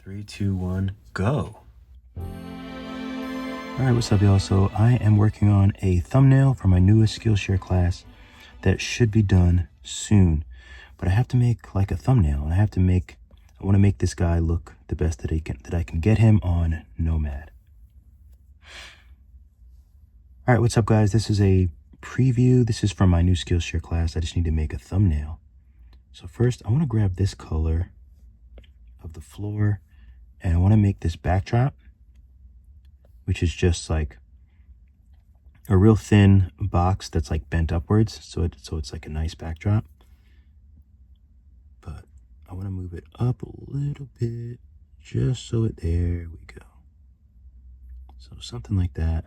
3, 2, 1, go. All right, what's up, y'all? So I am working on a thumbnail for my newest Skillshare class that should be done soon. But I have to make like a thumbnail, and I want to make this guy look the best that I can get him on Nomad. All right, what's up, guys? This is a preview. This is from my new Skillshare class. I just need to make a thumbnail. So first, I want to grab this color of the floor, and I want to make this backdrop, which is just like a real thin box that's like bent upwards, so it's like a nice backdrop. But I want to move it up a little bit, just so there we go. So something like that.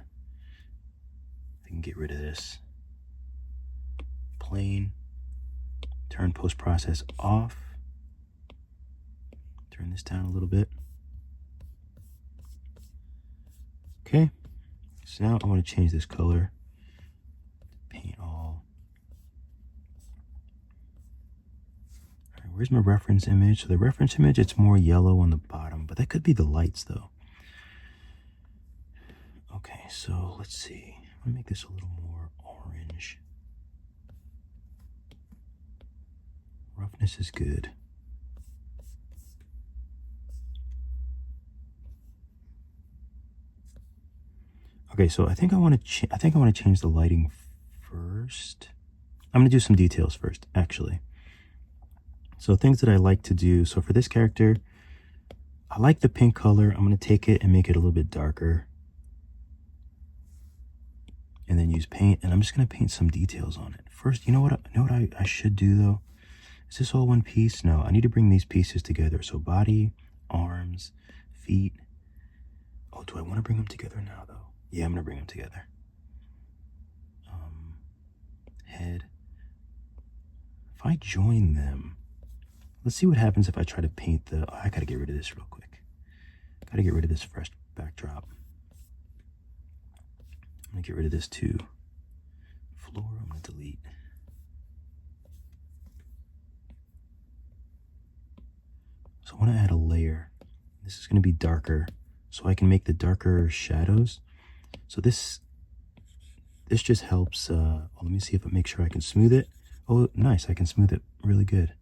I can get rid of this plane, turn post-process off, turn this down a little bit. Okay, so now I want to change this color, paint all. All right, where's my reference image? So the reference image, it's more yellow on the bottom, but that could be the lights though. Okay, so let's see. I'm gonna make this a little more orange. Roughness is good. Okay, so I think I want to change the lighting first. I'm gonna do some details first, actually. So things that I like to do. So for this character, I like the pink color. I'm gonna take it and make it a little bit darker, and then use paint. And I'm just gonna paint some details on it first. You know what I should do though? Is this all one piece? No, I need to bring these pieces together. So body, arms, feet. Oh, do I want to bring them together now though? Yeah, I'm gonna bring them together. Head. If I join them, let's see what happens if I try to paint the. Oh, I gotta get rid of this real quick. Gotta get rid of this fresh backdrop. I'm gonna get rid of this too. Floor, I'm gonna delete. So I want to add a layer. This is gonna be darker, so I can make the darker shadows. So this just helps. Well, let me see if I make sure I can smooth it. Oh, nice, I can smooth it really good.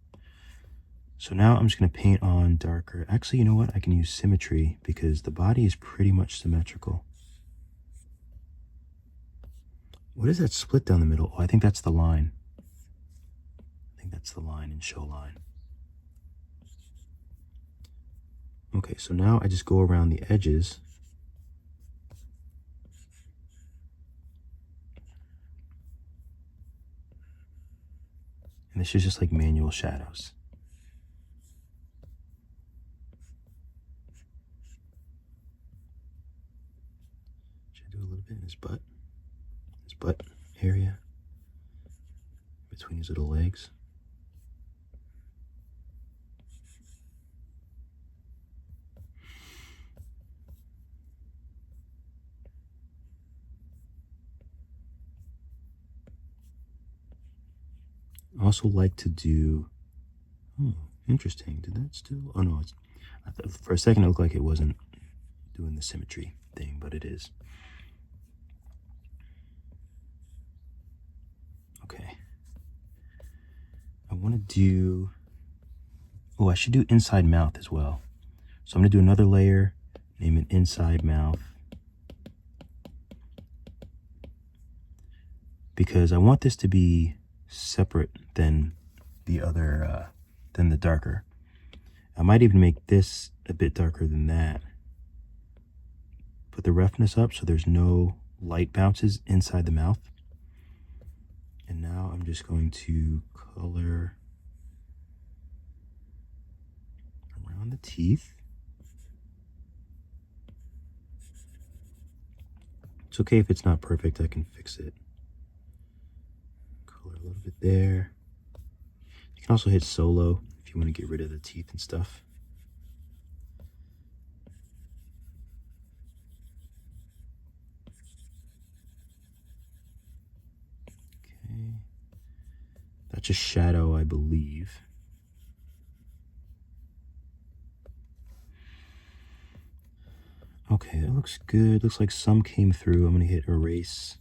So now I'm just gonna paint on darker. Actually, you know what? I can use symmetry because the body is pretty much symmetrical. What is that split down the middle? Oh, I think that's the line. I think that's the line in show line. Okay, so now I just go around the edges. And this is just like manual shadows. Should I do a little bit in his butt? His butt area between his little legs. I also like to do, oh, interesting. Did that still, oh no, for a second it looked like it wasn't doing the symmetry thing, but it is. Okay. I want to do, oh, I should do inside mouth as well. So I'm going to do another layer, name it inside mouth. Because I want this to be separate than the other, than the darker. I might even make this a bit darker than that. Put the roughness up so there's no light bounces inside the mouth. And now I'm just going to color around the teeth. It's okay if it's not perfect, I can fix it. Color a little bit there. You can also hit solo if you want to get rid of the teeth and stuff. Okay. That's a shadow, I believe. Okay, that looks good. Looks like some came through. I'm gonna hit erase.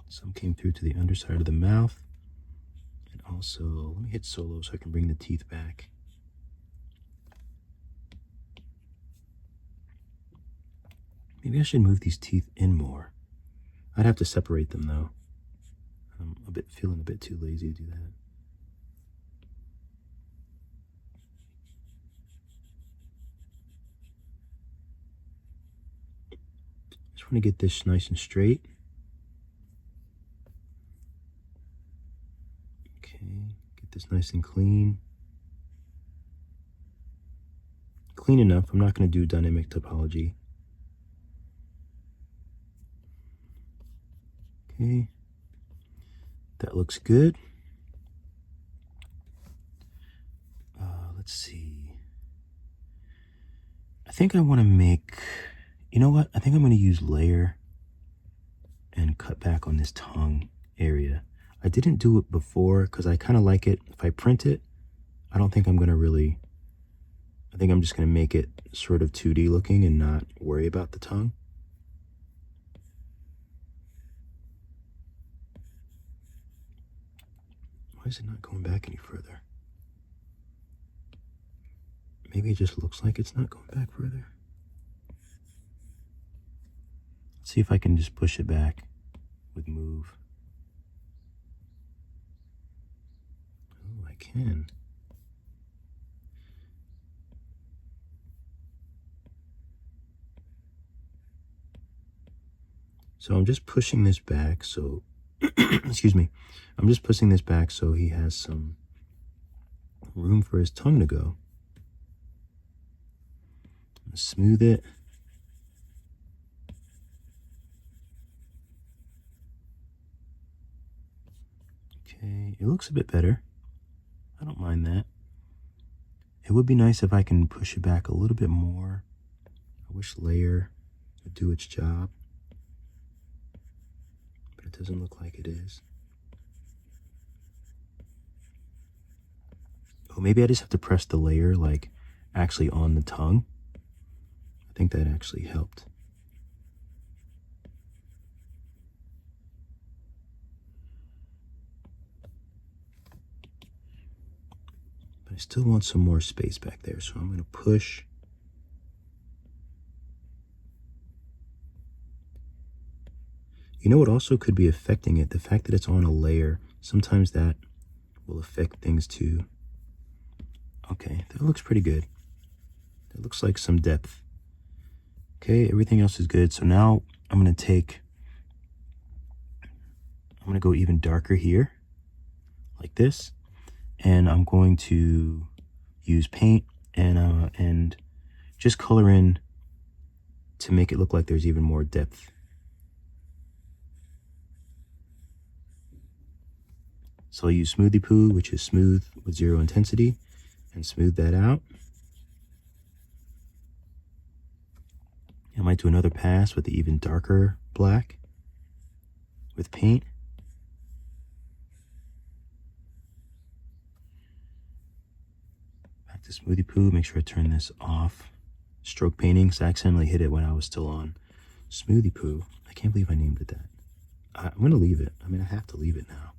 Some came through to the underside of the mouth. And also, let me hit solo so I can bring the teeth back. Maybe I should move these teeth in more. I'd have to separate them though. I'm feeling a bit too lazy to do that. Just want to get this nice and straight. Okay, get this nice and clean. Clean enough. I'm not going to do dynamic topology. Okay, that looks good. Let's see. I think I want to make, you know what? I think I'm going to use layer and cut back on this tongue area. I didn't do it before because I kind of like it. If I print it, I don't think I'm going to really, I think I'm just going to make it sort of 2D looking and not worry about the tongue. Why is it not going back any further? Maybe it just looks like it's not going back further. Let's see if I can just push it back with move. Oh, I can. So I'm just pushing this back so, excuse me, I'm just pushing this back so he has some room for his tongue to go. Smooth it. Okay, it looks a bit better. I don't mind that. It would be nice if I can push it back a little bit more. I wish layer would do its job, but it doesn't look like it is. Oh, maybe I just have to press the layer like actually on the tongue. I think that actually helped. But I still want some more space back there, so I'm going to push. You know what also could be affecting it? The fact that it's on a layer. Sometimes that will affect things too. Okay, that looks pretty good. That looks like some depth. Okay, everything else is good. So now I'm going to go even darker here, like this. And I'm going to use paint and just color in to make it look like there's even more depth. So I'll use Smoothie Poo, which is smooth with 0 intensity, and smooth that out. I might do another pass with the even darker black with paint. Back to Smoothie Poo, make sure I turn this off. Stroke painting, so I accidentally hit it when I was still on Smoothie Poo. I can't believe I named it that. I'm gonna leave it. I mean, I have to leave it now.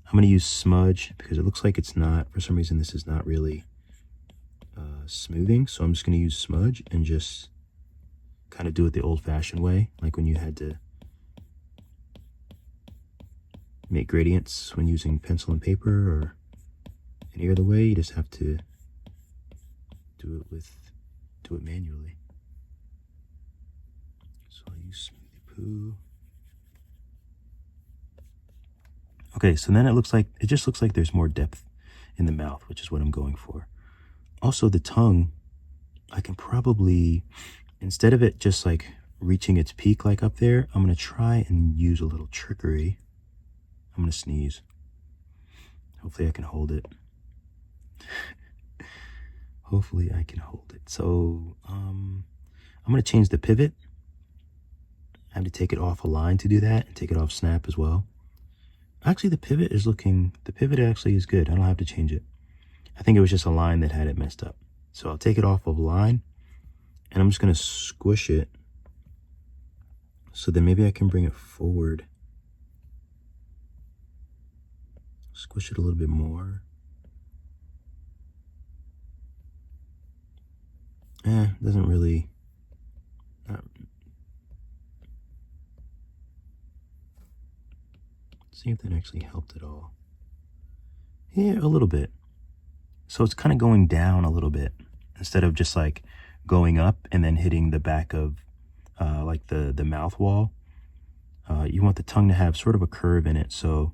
I'm gonna use smudge because it looks like it's not, for some reason this is not really smoothing. So I'm just gonna use smudge and just kind of do it the old-fashioned way, like when you had to make gradients when using pencil and paper or any other way. You just have to do it manually. So I'll use Smoothie Poo. Okay, so then it just looks like there's more depth in the mouth, which is what I'm going for. Also, the tongue, I can probably, instead of it just like reaching its peak like up there, I'm going to try and use a little trickery. I'm going to sneeze. Hopefully I can hold it. Hopefully I can hold it. So I'm going to change the pivot. I have to take it off a line to do that and take it off snap as well. Actually, the pivot actually is good. I don't have to change it. I think it was just a line that had it messed up. So I'll take it off of line And I'm just going to squish it. So then maybe I can bring it forward. Squish it a little bit more. Doesn't really... see if that actually helped at all. Yeah, a little bit. So it's kind of going down a little bit instead of just like going up and then hitting the back of like the mouth wall. You want the tongue to have sort of a curve in it, so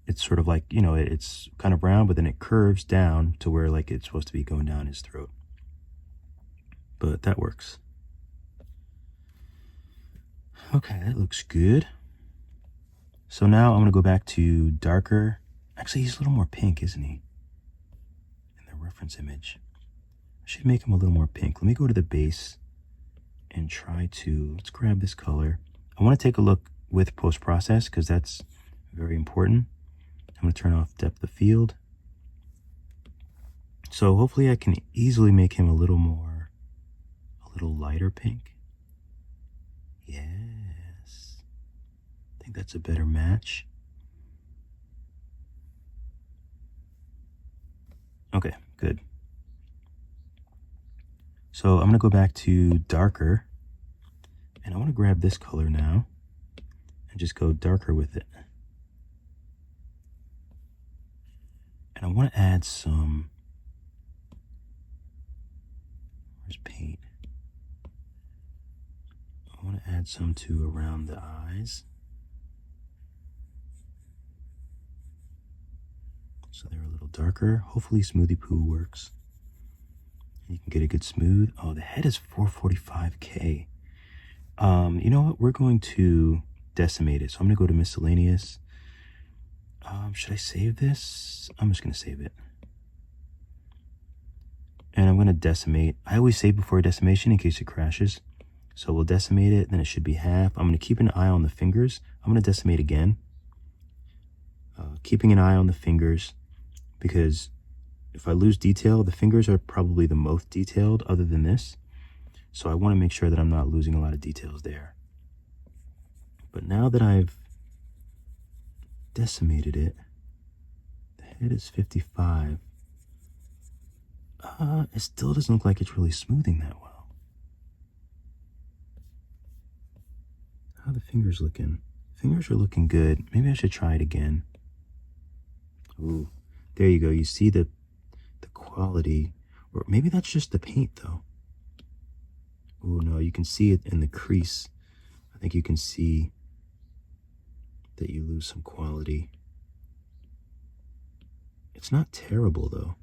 it's sort of like, you know, it's kind of round, but then it curves down to where like it's supposed to be going down his throat. But that works. Okay, that looks good. So now I'm going to go back to darker. Actually, he's a little more pink, isn't he? In the reference image. I should make him a little more pink. Let me go to the base and try to, let's grab this color. I want to take a look with post-process because that's very important. I'm going to turn off depth of field. So hopefully I can easily make him a little lighter pink. Yes. I think that's a better match. Okay, good. So I'm going to go back to darker. And I want to grab this color now and just go darker with it. And I want to add some, where's paint? I want to add some to around the eyes. So they're a little darker. Hopefully Smoothie Poo works. You can get a good smooth. Oh, the head is 445K. You know what? We're going to decimate it. So I'm going to go to miscellaneous. Should I save this? I'm just going to save it. And I'm going to decimate. I always save before decimation in case it crashes. So we'll decimate it, then it should be half. I'm going to keep an eye on the fingers. I'm going to decimate again. Keeping an eye on the fingers, because if I lose detail, the fingers are probably the most detailed other than this. So I want to make sure that I'm not losing a lot of details there. But now that I've decimated it, the head is 55. It still doesn't look like it's really smoothing that well. How are the fingers looking? Fingers are looking good. Maybe I should try it again. Ooh, there you go. You see the quality, or maybe that's just the paint though. Oh no, you can see it in the crease. I think you can see that you lose some quality. It's not terrible though.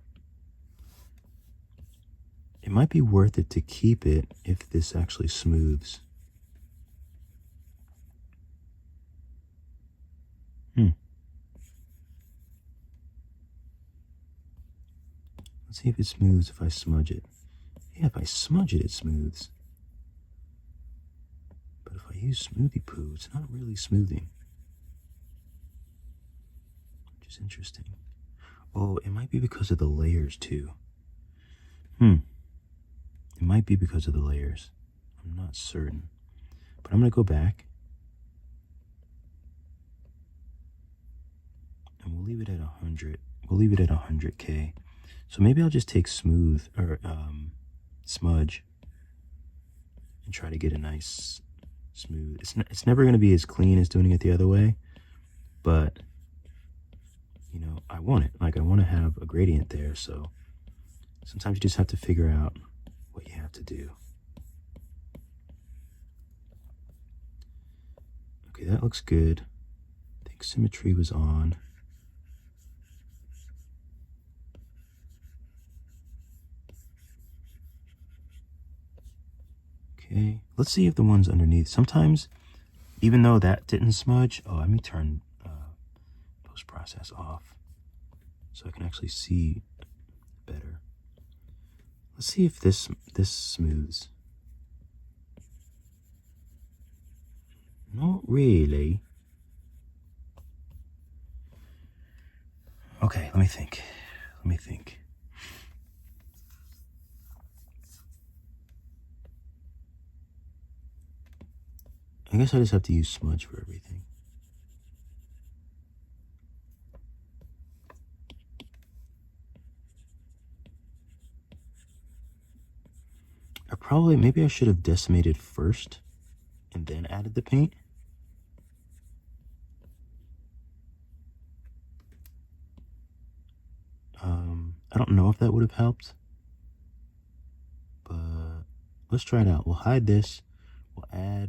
It might be worth it to keep it if this actually smooths. Let's see if it smooths if I smudge it. Yeah, if I smudge it, it smooths. But if I use Smoothie Poo, it's not really smoothing. Which is interesting. Oh, it might be because of the layers too. It might be because of the layers. I'm not certain. But I'm going to go back. And we'll leave it at 100. We'll leave it at 100K. So maybe I'll just take smooth or smudge and try to get a nice smooth. It's never going to be as clean as doing it the other way, but you know, I want it. Like I want to have a gradient there, so sometimes you just have to figure out what you have to do. Okay, that looks good. I think symmetry was on. Okay, let's see if the ones underneath. Sometimes, even though that didn't smudge, let me turn post-process off so I can actually see better. Let's see if this smooths. Not really. Okay, let me think. I guess I just have to use smudge for everything. Maybe I should have decimated first and then added the paint. I don't know if that would have helped, but let's try it out. We'll hide this. We'll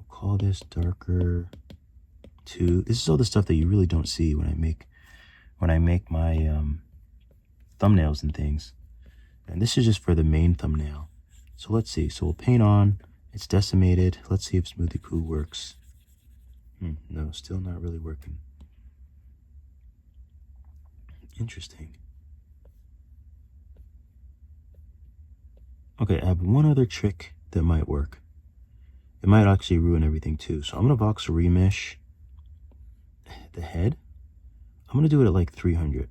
call this darker 2. This is all the stuff that you really don't see when I make my thumbnails and things. And this is just for the main thumbnail. So let's see. So we'll paint on. It's decimated. Let's see if Smoothie Poo works. No, still not really working. Interesting. Okay, I have one other trick that might work. It might actually ruin everything too. So I'm going to voxel remesh the head. I'm going to do it at like 300.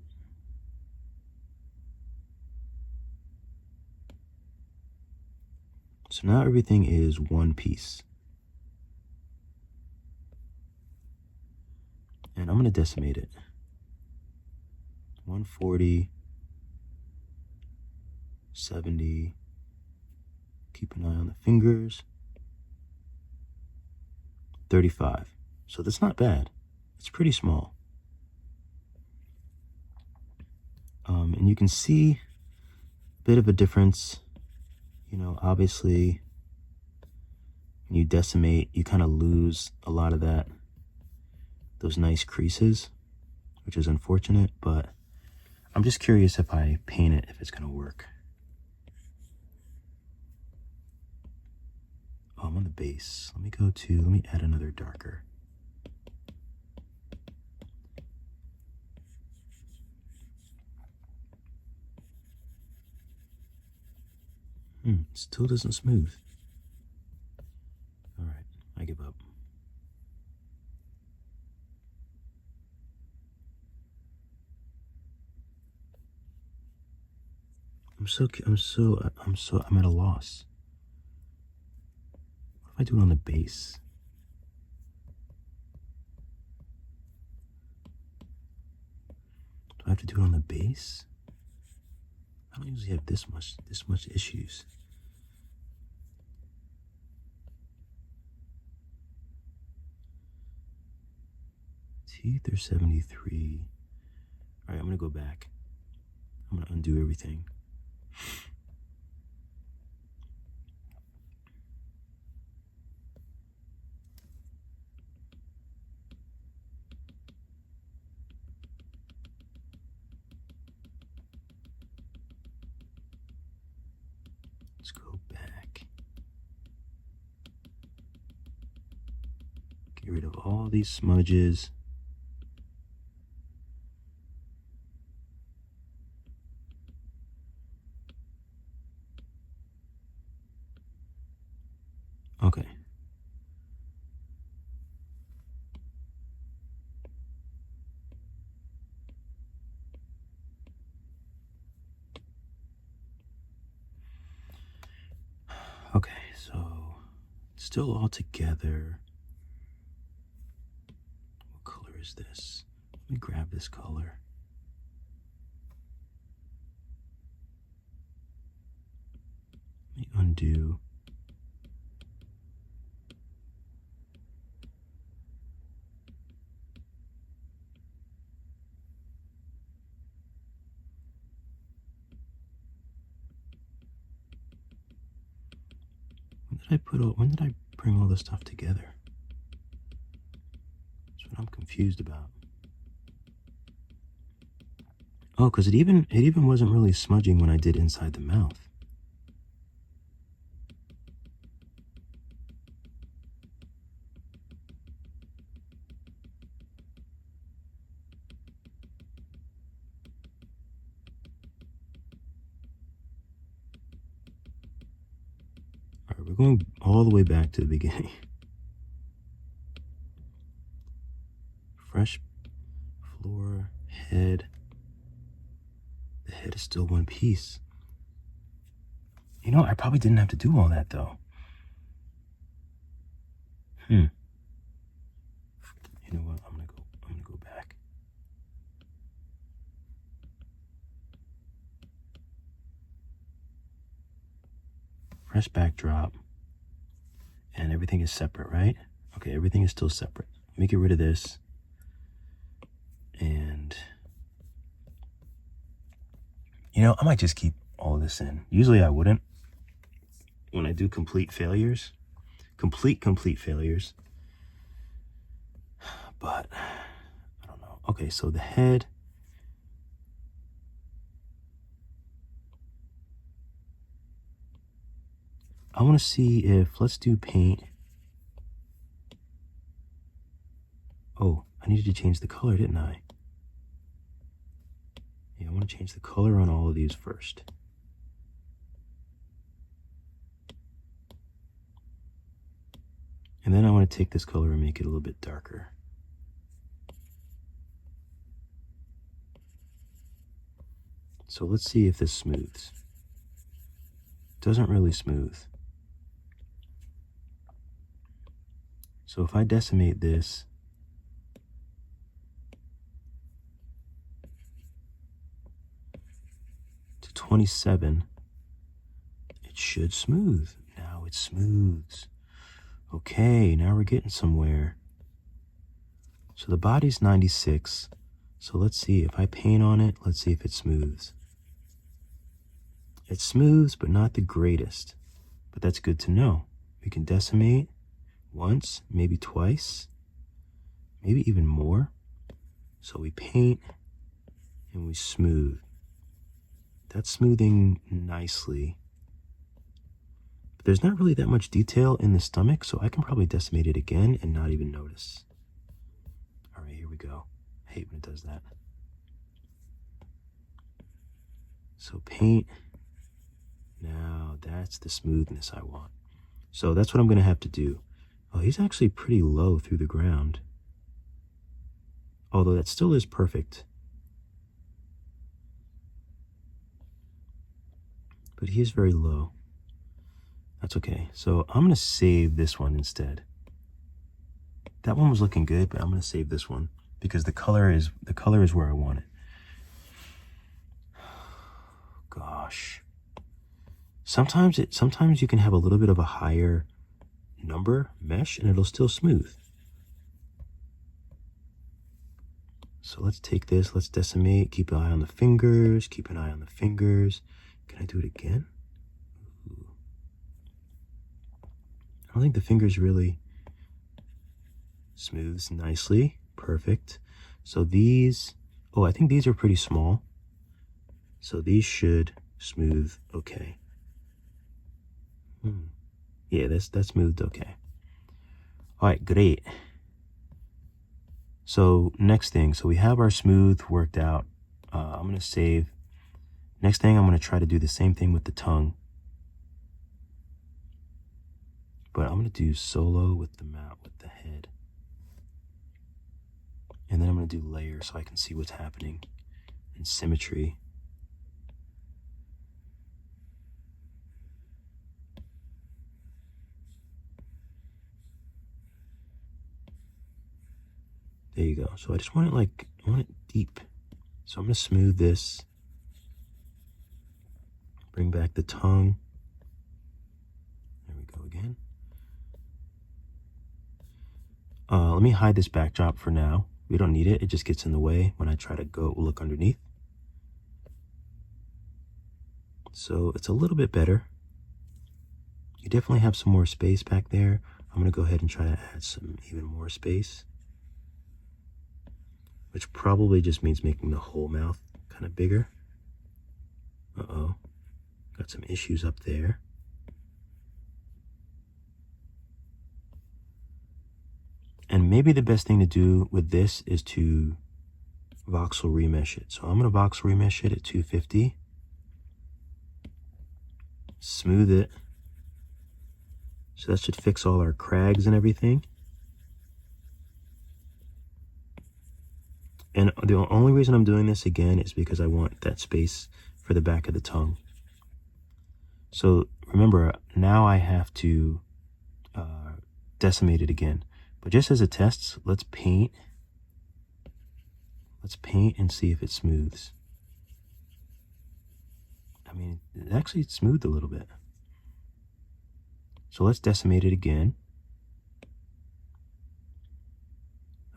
So now everything is one piece. And I'm going to decimate it. 140, 70. Keep an eye on the fingers. 35. So that's not bad. It's pretty small. And you can see a bit of a difference. You know, obviously, when you decimate, you kind of lose a lot of those nice creases, which is unfortunate, but I'm just curious if I paint it, if it's going to work. Oh, I'm on the base. Let me add another darker. Still doesn't smooth. All right, I give up. I'm at a loss. What if I do it on the base? Do I have to do it on the base? I don't usually have this much issues. Teeth are 73. All right, I'm gonna go back. I'm gonna undo everything. Let's go back. Get rid of all these smudges. Okay. Okay, so it's still all together. What color is this? Let me grab this color. Let me undo. When did I bring all this stuff together? That's what I'm confused about. Oh, because it even wasn't really smudging when I did inside the mouth. All right, we're going all the way back to the beginning. Fresh floor, head. The head is still one piece. You know, I probably didn't have to do all that though. You know what? I'm gonna go back. Press backdrop. And everything is separate, right? Okay, everything is still separate. Let me get rid of this. And you know, I might just keep all of this in. Usually I wouldn't. When I do complete failures. Complete failures. But I don't know. Okay, so the head. I want to see if, let's do paint. Oh, I needed to change the color, didn't I? Yeah, I want to change the color on all of these first. And then I want to take this color and make it a little bit darker. So let's see if this smooths. Doesn't really smooth. So if I decimate this, to 27, it should smooth. Now it smooths. Okay, now we're getting somewhere. So the body's 96. So let's see if I paint on it. Let's see if it smooths. It smooths, but not the greatest. But that's good to know. We can decimate once, maybe twice, maybe even more. So we paint and we smooth. That's smoothing nicely. But there's not really that much detail in the stomach, so I can probably decimate it again and not even notice. All right, here we go. I hate when it does that. So paint. Now that's the smoothness I want. So that's what I'm going to have to do. Oh, he's actually pretty low through the ground. Although that still is perfect. But he is very low. That's okay. So I'm going to save this one instead. That one was looking good, but I'm going to save this one because the color is where I want it. Gosh. Sometimes you can have a little bit of a higher number mesh and it'll still smooth. So let's take this, let's decimate, keep an eye on the fingers, keep an eye on the fingers. Can I do it again? Ooh. I don't think the fingers really smooths nicely. Perfect. So these, oh, I think these are pretty small. So these should smooth okay. Yeah, that smoothed okay. All right, great. So next thing, so we have our smooth worked out. I'm going to save. Next thing, I'm going to try to do the same thing with the tongue. But I'm going to do solo with the mouth, with the head. And then I'm going to do layers so I can see what's happening in symmetry. There you go. So I just want it I want it deep. So I'm going to smooth this. Bring back the tongue. There we go again. Let me hide this backdrop for now. We don't need it. It just gets in the way when I try to go look underneath. So it's a little bit better. You definitely have some more space back there. I'm going to go ahead and try to add some even more space. Which probably just means making the whole mouth kind of bigger. Uh-oh. Got some issues up there. And maybe the best thing to do with this is to voxel remesh it. So I'm going to voxel remesh it at 250. Smooth it. So that should fix all our crags and everything. And the only reason I'm doing this again is because I want that space for the back of the tongue. So remember, now I have to decimate it again. But just as a test, let's paint. Let's paint and see if it smooths. I mean, it actually smoothed a little bit. So let's decimate it again.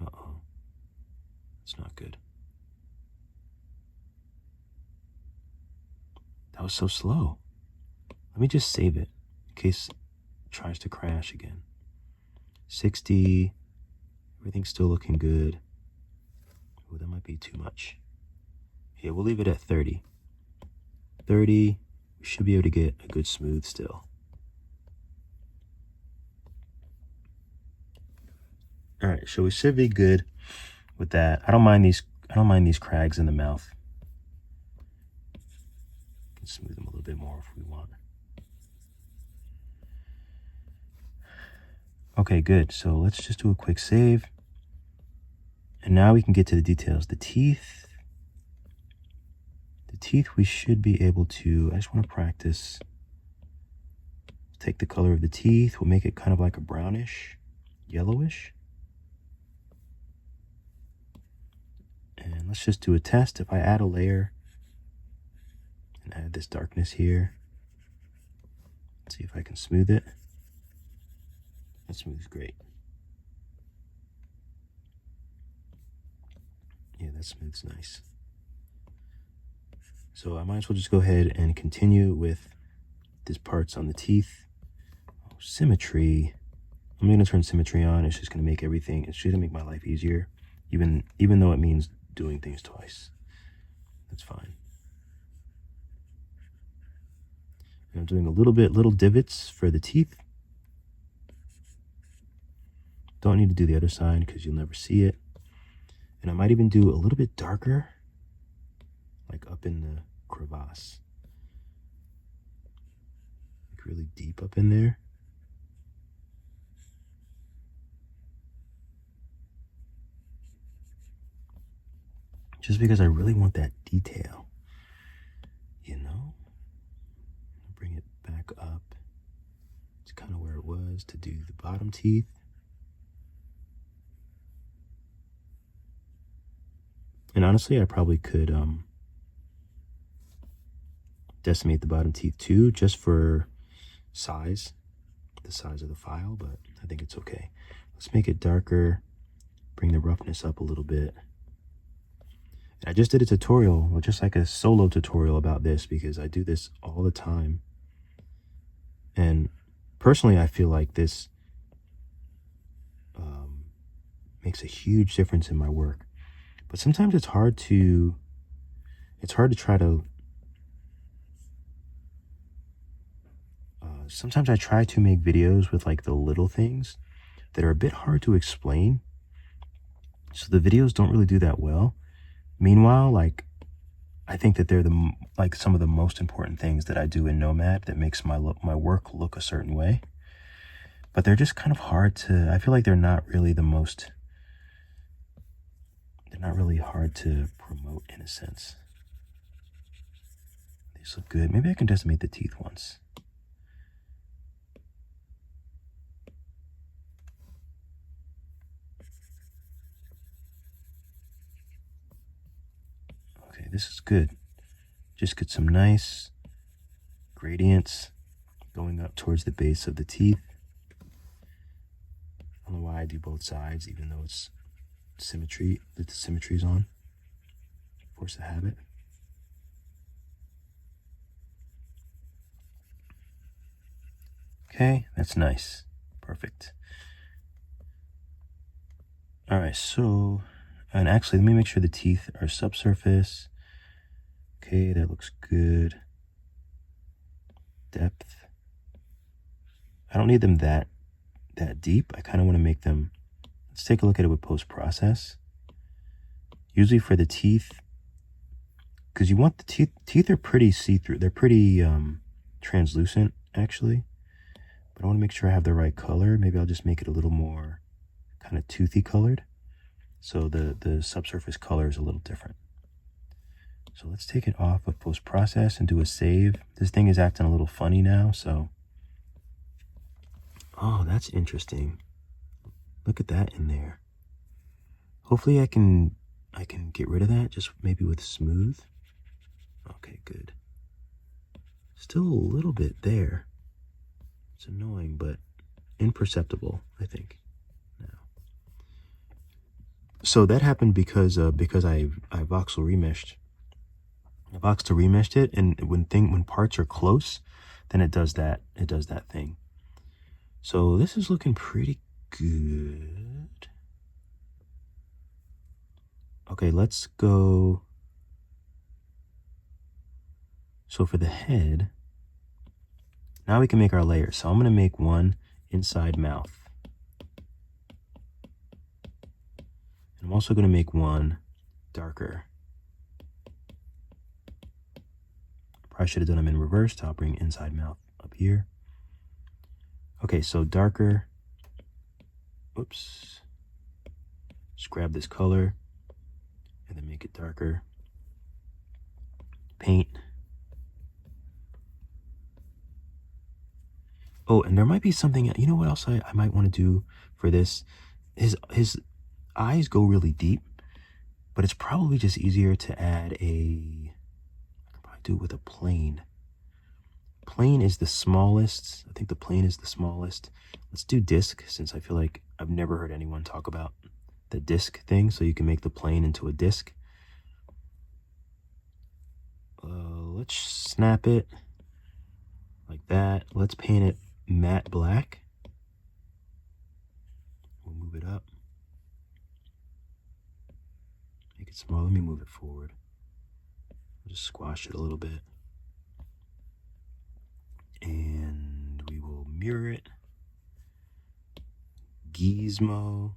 Uh-oh. That's not good. That was so slow. Let me just save it in case it tries to crash again. 60. Everything's still looking good. Oh, that might be too much. Yeah, we'll leave it at 30. 30. We should be able to get a good smooth still. All right, so we should be good with that. I don't mind these crags in the mouth. We can smooth them a little bit more if we want. Okay, good. So let's just do a quick save. And now we can get to the details. The teeth we should be able to, I just want to practice. Take the color of the teeth, we'll make it kind of like a brownish, yellowish. And let's just do a test. If I add a layer and add this darkness here, let's see if I can smooth it. That smooths great. Yeah, that smooths nice. So I might as well just go ahead and continue with these parts on the teeth. Oh, symmetry. I'm going to turn symmetry on. It's just going to make everything, it's just going to make my life easier, even though it means doing things twice. That's fine. And I'm doing a little divots for the teeth. Don't need to do the other side because you'll never see it. And I might even do a little bit darker, like up in the crevasse. Like really deep up in there. Just because I really want that detail, you know? Bring it back up. It's kind of where it was to do the bottom teeth. And honestly, I probably could decimate the bottom teeth too, just for size, the size of the file, but I think it's okay. Let's make it darker, bring the roughness up a little bit. And I just did a tutorial, or just like a solo tutorial about this, because I do this all the time. And personally, I feel like this makes a huge difference in my work. But sometimes it's hard to try to, sometimes I try to make videos with like the little things that are a bit hard to explain. So the videos don't really do that well. Meanwhile, like, I think that they're some of the most important things that I do in Nomad that makes my work look a certain way. But they're just kind of hard to, I feel like they're not really hard to promote in a sense. These look good. Maybe I can decimate the teeth once. Okay, this is good. Just get some nice gradients going up towards the base of the teeth. I don't know why I do both sides, even though it's symmetry, that the symmetry's on. Force of habit. Okay, that's nice. Perfect. All right, so, and actually, let me make sure the teeth are subsurface. Okay, that looks good. Depth. I don't need them that deep. I kind of want to make them, let's take a look at it with post-process. Usually for the teeth, because you want the teeth are pretty see-through. They're pretty translucent, actually. But I want to make sure I have the right color. Maybe I'll just make it a little more kind of toothy colored. So the subsurface color is a little different. So let's take it off of post-process and do a save. This thing is acting a little funny now, so. Oh, that's interesting. Look at that in there. Hopefully I can get rid of that, just maybe with smooth. Okay, good. Still a little bit there. It's annoying, but imperceptible, I think. Now. So that happened because I voxel remeshed. I voxel remeshed it, and when parts are close, then it does that thing. So this is looking pretty good. Okay, let's go. So for the head, now we can make our layers. So I'm going to make one inside mouth. And I'm also going to make one darker. Probably should have done them in reverse. I'll bring inside mouth up here. Okay, so darker. Oops. Just grab this color and then make it darker. Paint. Oh, and there might be something, you know what else I might want to do for this? His eyes go really deep, but it's probably just easier to add I could probably do it with a plane. Plane is the smallest. I think the plane is the smallest. Let's do disc, since I feel like I've never heard anyone talk about the disc thing, so you can make the plane into a disc. Let's snap it like that. Let's paint it matte black. We'll move it up. Make it small. Let me move it forward. I'll just squash it a little bit. And we will mirror it. Gizmo.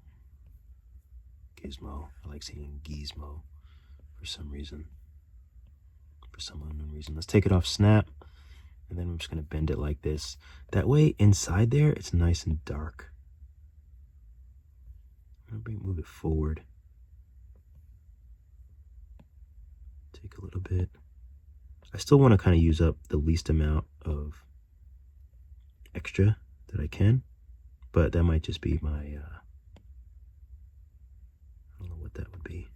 I like saying gizmo for some reason. For some unknown reason. Let's take it off snap. And then I'm just going to bend it like this. That way, inside there, it's nice and dark. I'm going to move it forward. Take a little bit. I still want to kind of use up the least amount of extra that I can. But that might just be my, I don't know what that would be.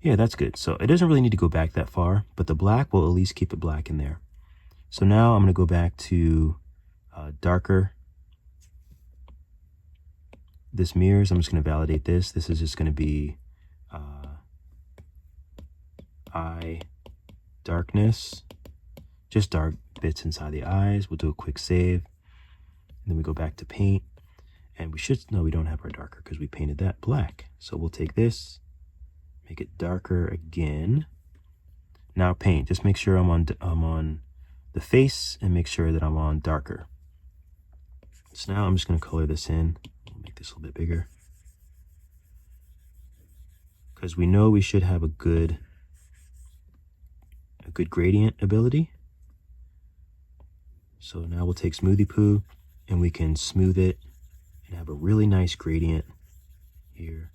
Yeah, that's good. So it doesn't really need to go back that far, but the black will at least keep it black in there. So now I'm going to go back to darker. This mirrors, I'm just going to validate this. This is just going to be eye darkness. Just dark bits inside the eyes. We'll do a quick save. And then we go back to paint. And we should, no, we don't have our darker because we painted that black. So we'll take this, make it darker again. Now paint, just make sure I'm on the face and make sure that I'm on darker. So now I'm just going to color this in. We'll make this a little bit bigger. Because we know we should have a good gradient ability. So now we'll take Smoothie Poo and we can smooth it and have a really nice gradient here.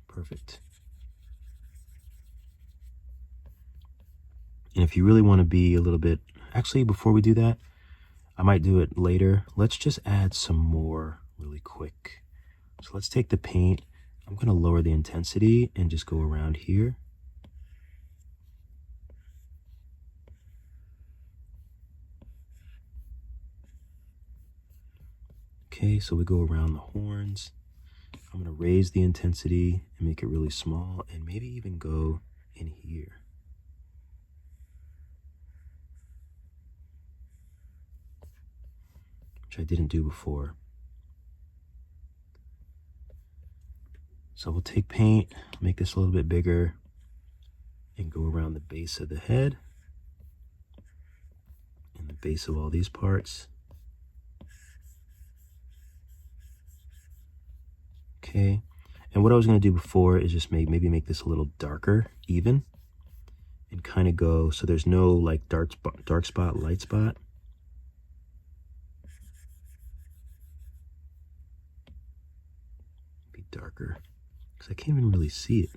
Perfect. And if you really want to be a little bit, actually before we do that, I might do it later. Let's just add some more really quick. So let's take the paint. I'm going to lower the intensity and just go around here. Okay, so we go around the horns. I'm going to raise the intensity and make it really small and maybe even go in here. Which I didn't do before. So we'll take paint, make this a little bit bigger, and go around the base of the head and the base of all these parts. Okay, and what I was going to do before is just maybe make this a little darker, even, and kind of go so there's no like dark spot, light spot. darker because I can't even really see it.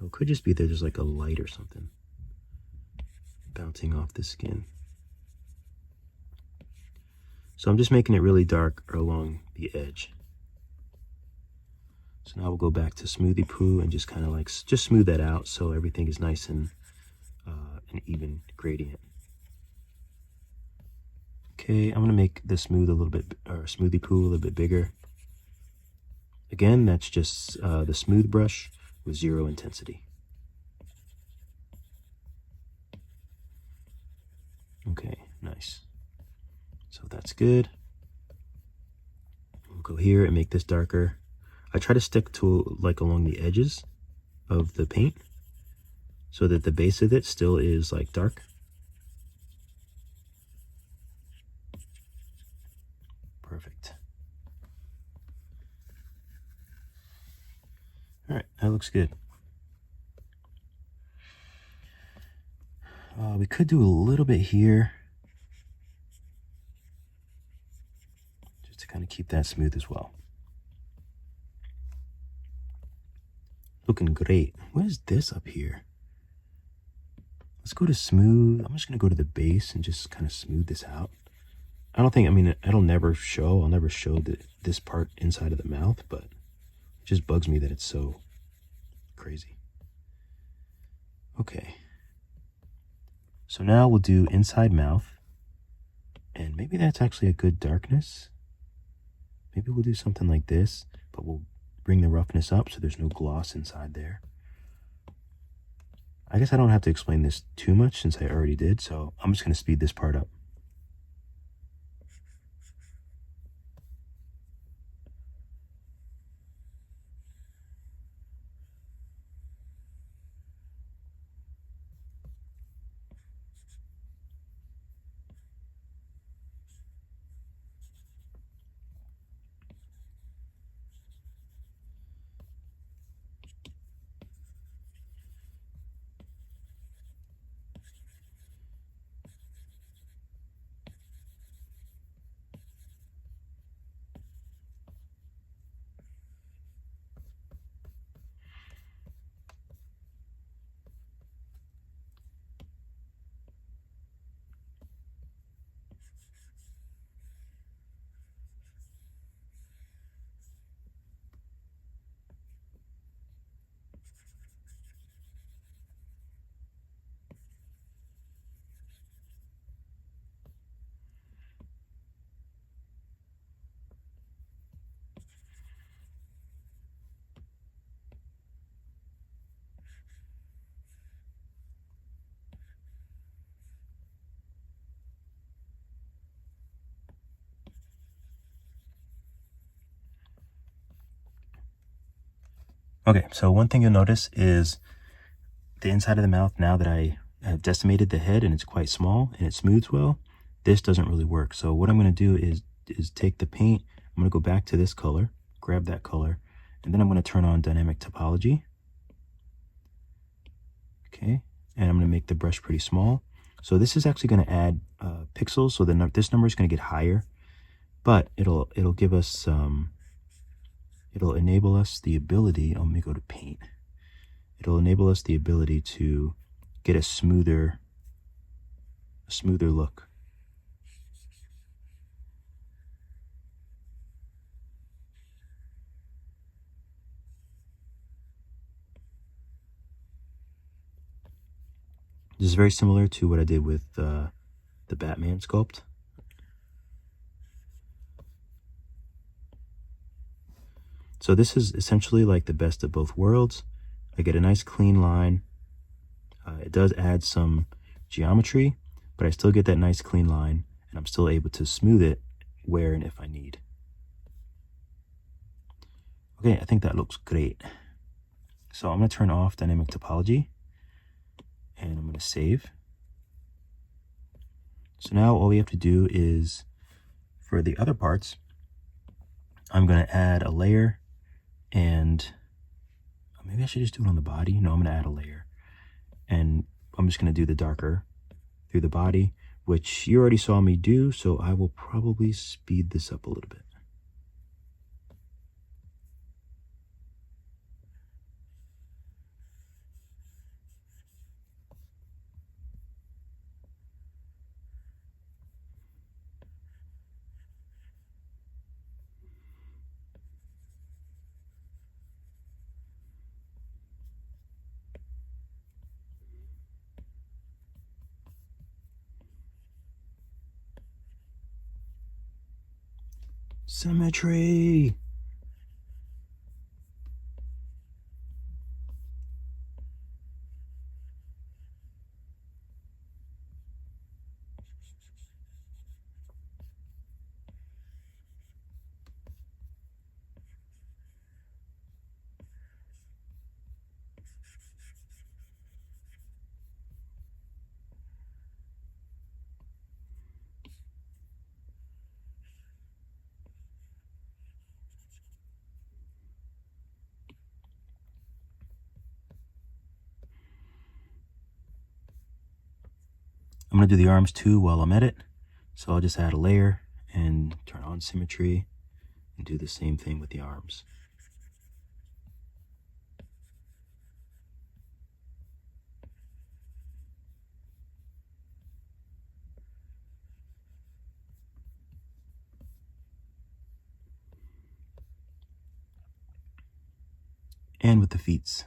Oh, it could just be there's like a light or something bouncing off the skin. So I'm just making it really dark along the edge. So now we'll go back to Smoothie Poo and just kind of like just smooth that out so everything is nice and an even gradient. Okay, I'm gonna make the Smoothie Poo a little bit bigger. Again, that's just the smooth brush with 0 intensity. Okay, nice. So that's good. We'll go here and make this darker. I try to stick to like along the edges of the paint so that the base of it still is like dark. Perfect. All right, that looks good. We could do a little bit here just to kind of keep that smooth as well. Looking great. What is this up here? Let's go to smooth. I'm just going to go to the base and just kind of smooth this out. I don't think, I mean, it'll never show. I'll never show this part inside of the mouth, but it just bugs me that it's so crazy. Okay. So now we'll do inside mouth. And maybe that's actually a good darkness. Maybe we'll do something like this, but we'll bring the roughness up so there's no gloss inside there. I guess I don't have to explain this too much since I already did, so I'm just going to speed this part up. Okay, so one thing you'll notice is the inside of the mouth, now that I have decimated the head and it's quite small and it smooths well, this doesn't really work. So what I'm going to do is take the paint, I'm going to go back to this color, grab that color, and then I'm going to turn on dynamic topology. Okay, and I'm going to make the brush pretty small. So this is actually going to add pixels, so this number is going to get higher, but it'll give us it'll enable us the ability, let me go to paint. It'll enable us the ability to get a smoother look. This is very similar to what I did with the Batman sculpt. So this is essentially like the best of both worlds. I get a nice clean line. It does add some geometry, but I still get that nice clean line, and I'm still able to smooth it where and if I need. Okay, I think that looks great. So I'm going to turn off dynamic topology, and I'm going to save. So now all we have to do is, for the other parts, I'm going to add a layer, and maybe I should just do it on the body. No, I'm going to add a layer, and I'm just going to do the darker through the body, which you already saw me do, so I will probably speed this up a little bit. Symmetry! I'm going to do the arms too while I'm at it. So I'll just add a layer and turn on symmetry and do the same thing with the arms. And with the feet.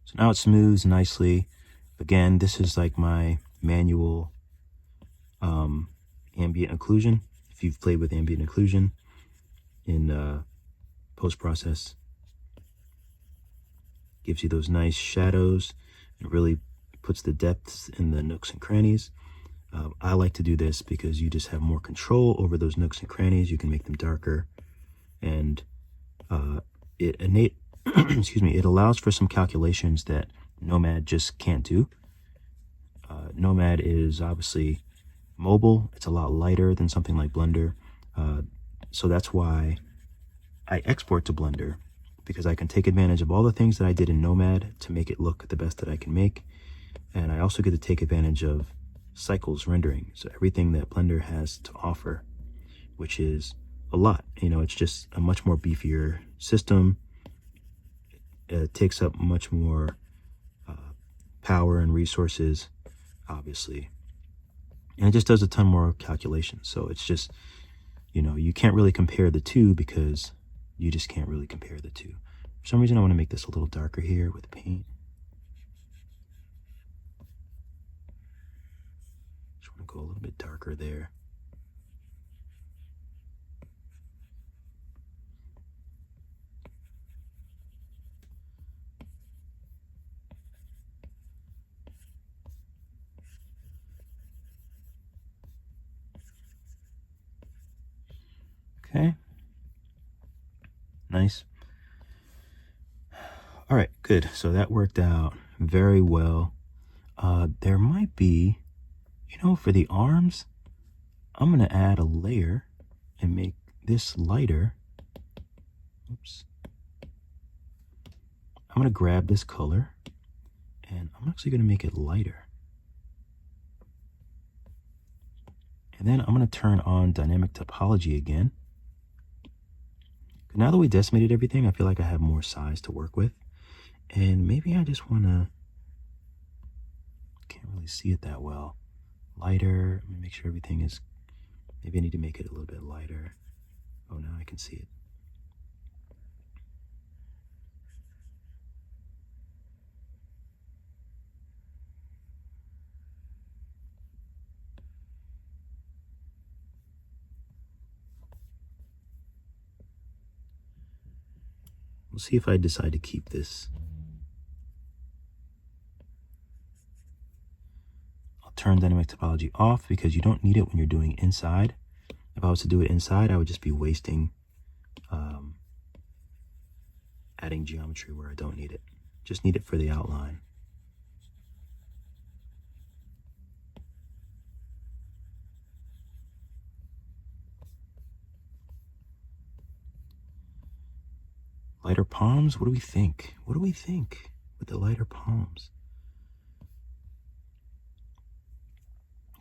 So now it smooths nicely. Again, this is like my manual ambient occlusion. If you've played with ambient occlusion in post-process, gives you those nice shadows. It really puts the depths in the nooks and crannies. I like to do this because you just have more control over those nooks and crannies. You can make them darker, and excuse me, it allows for some calculations that Nomad just can't do. Nomad is obviously mobile. It's a lot lighter than something like Blender. So that's why I export to Blender, because I can take advantage of all the things that I did in Nomad to make it look the best that I can make. And I also get to take advantage of cycles rendering. So everything that Blender has to offer, which is a lot. You know, it's just a much more beefier system. It takes up much more power and resources, obviously. And it just does a ton more calculations. So it's just, you know, you can't really compare the two, because you just can't really compare the two. For some reason, I want to make this a little darker here with paint. Just want to go a little bit darker there. Okay. Nice. All right, good. So that worked out very well. There might be, you know, for the arms, I'm going to add a layer and make this lighter. Oops. I'm going to grab this color and I'm actually going to make it lighter. And then I'm going to turn on dynamic topology again. Now that we decimated everything, I feel like I have more size to work with. And maybe I just want to, can't really see it that well. Lighter, let me make sure everything is, maybe I need to make it a little bit lighter. Oh, now I can see it. We'll see if I decide to keep this. I'll turn dynamic topology off because you don't need it when you're doing inside. If I was to do it inside, I would just be wasting adding geometry where I don't need it. Just need it for the outline. Lighter palms? What do we think? What do we think with the lighter palms?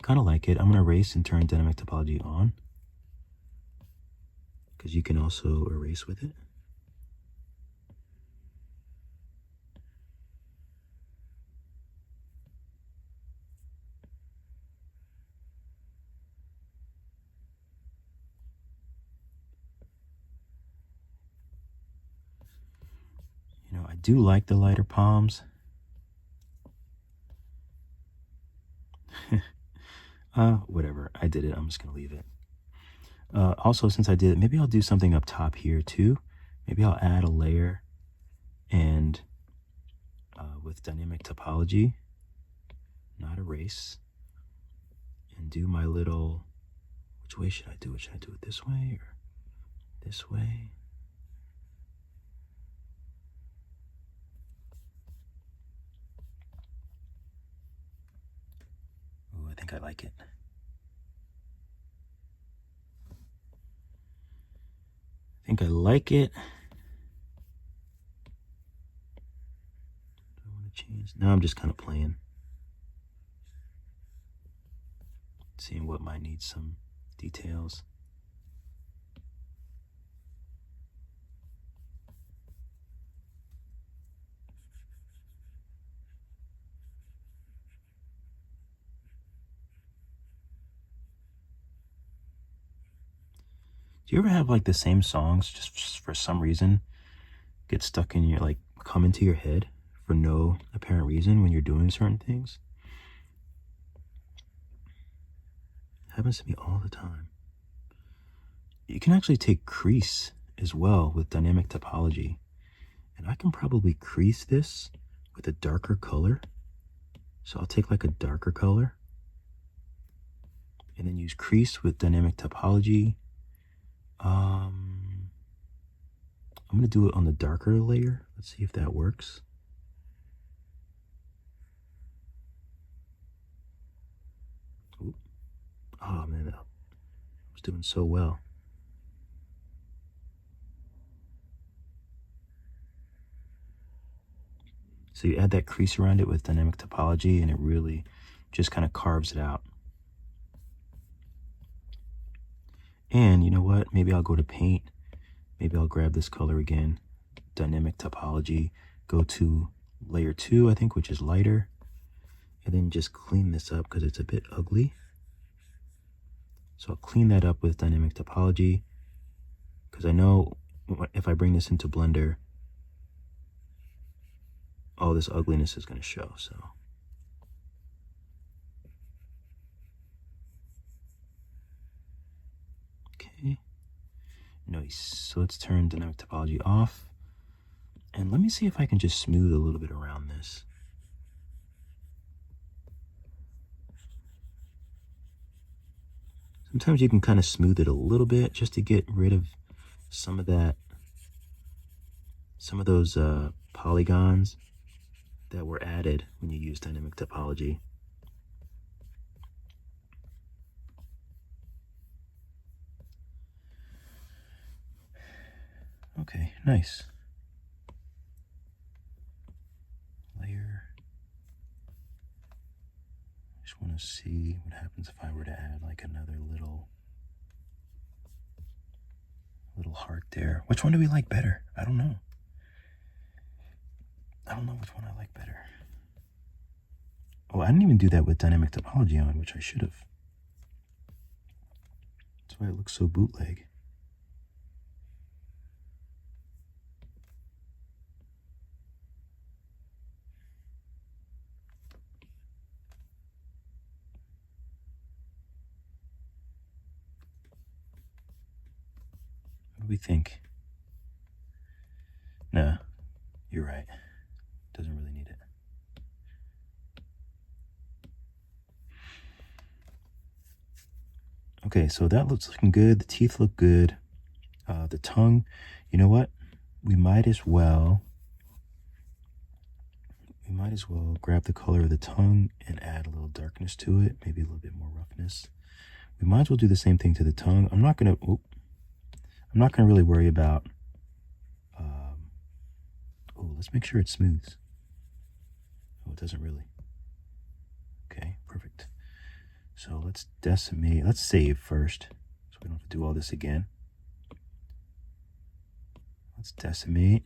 Kind of like it. I'm going to erase and turn dynamic topology on, because you can also erase with it. You know, I do like the lighter palms. Whatever. I did it. I'm just going to leave it. Also, since I did it, maybe I'll do something up top here too. Maybe I'll add a layer and with dynamic topology, not erase, and do my little, which way should I do it? Should I do it this way or this way? Ooh, I think I like it. I think I like it. Do I want to change? Now I'm just kind of playing. Seeing what might need some details. Do you ever have like the same songs just for some reason get stuck in your, like, come into your head for no apparent reason when you're doing certain things? It happens to me all the time. You can actually take crease as well with dynamic topology. And I can probably crease this with a darker color. So I'll take like a darker color and then use crease with dynamic topology. I'm going to do it on the darker layer. Let's see if that works. Ooh. Oh man, that was doing so well. So you add that crease around it with dynamic topology and it really just kind of carves it out. And you know what? Maybe I'll go to paint. Maybe I'll grab this color again, dynamic topology, go to layer 2, I think, which is lighter, and then just clean this up because it's a bit ugly. So I'll clean that up with dynamic topology because I know if I bring this into Blender, all this ugliness is going to show. So okay, nice. So let's turn dynamic topology off, and let me see if I can just smooth a little bit around this. Sometimes you can kind of smooth it a little bit just to get rid of some of that, some of those polygons that were added when you use dynamic topology. Okay, nice. Layer. Just want to see what happens if I were to add like another little heart there. Which one do we like better? I don't know. I don't know which one I like better. Oh, I didn't even do that with dynamic topology on, which I should have. That's why it looks so bootleg. What do we think? Nah, you're right. Doesn't really need it. Okay, so that looks looking good. The teeth look good. The tongue, you know what? We might as well grab the color of the tongue and add a little darkness to it, maybe a little bit more roughness. We might as well do the same thing to the tongue. I'm not gonna really worry about. Oh, let's make sure it smooths. Oh, it doesn't really. Okay, perfect. So let's decimate. Let's save first, so we don't have to do all this again. Let's decimate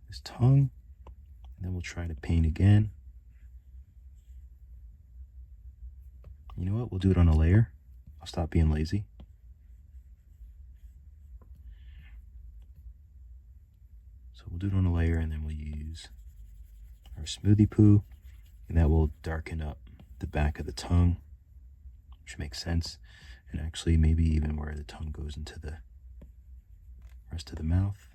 this tongue, and then we'll try to paint again. You know what? We'll do it on a layer. I'll stop being lazy. So we'll do it on a layer, and then we'll use our smoothie poo, and that will darken up the back of the tongue, which makes sense. And actually maybe even where the tongue goes into the rest of the mouth.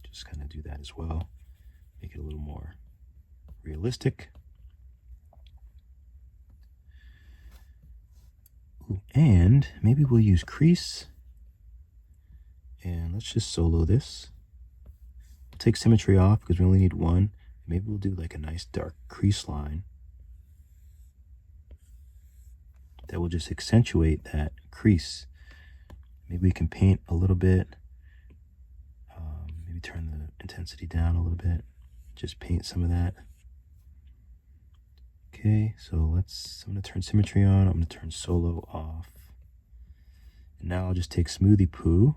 Just kind of do that as well. Make it a little more realistic. Ooh, and maybe we'll use crease. And let's just solo this. We'll take symmetry off because we only need one. Maybe we'll do like a nice dark crease line that will just accentuate that crease. Maybe we can paint a little bit. Maybe turn the intensity down a little bit. Just paint some of that. Okay, so I'm going to turn symmetry on. I'm going to turn solo off. And now I'll just take smoothie poo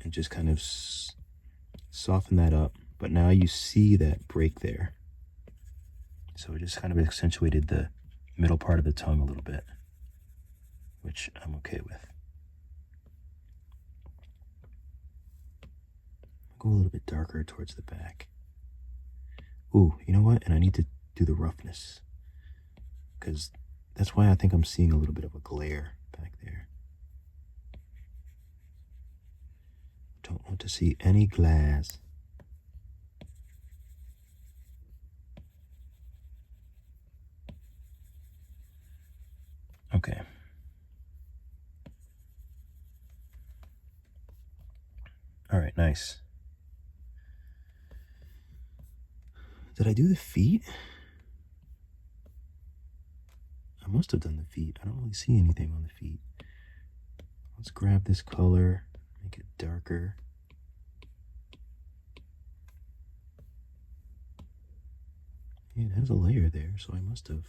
and just kind of soften that up. But now you see that break there. So it just kind of accentuated the middle part of the tongue a little bit, which I'm okay with. Go a little bit darker towards the back. Ooh, you know what? And I need to do the roughness, because that's why I think I'm seeing a little bit of a glare back there. Don't want to see any glass. Okay. All right, nice. Did I do the feet? I must have done the feet. I don't really see anything on the feet. Let's grab this color, make it darker. Yeah, it has a layer there, so I must have.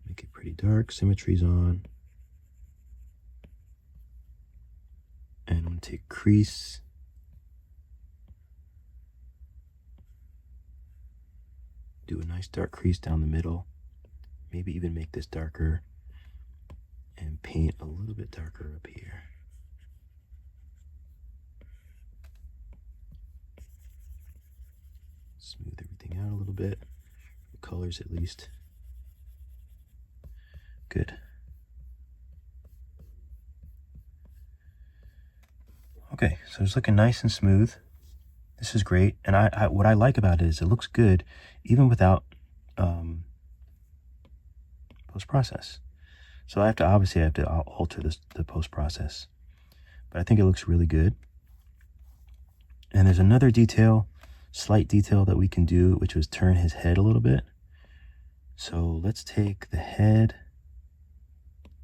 Make it pretty dark. Symmetry's on. And I'm going to take crease. Do a nice dark crease down the middle. Maybe even make this darker. And paint a little bit darker up here. Smooth everything out a little bit. The colors at least. Good. Okay, so it's looking nice and smooth. This is great. And what I like about it is it looks good even without post-process. So obviously I have to alter the post-process, but I think it looks really good. And there's another slight detail that we can do, which was turn his head a little bit. So let's take the head,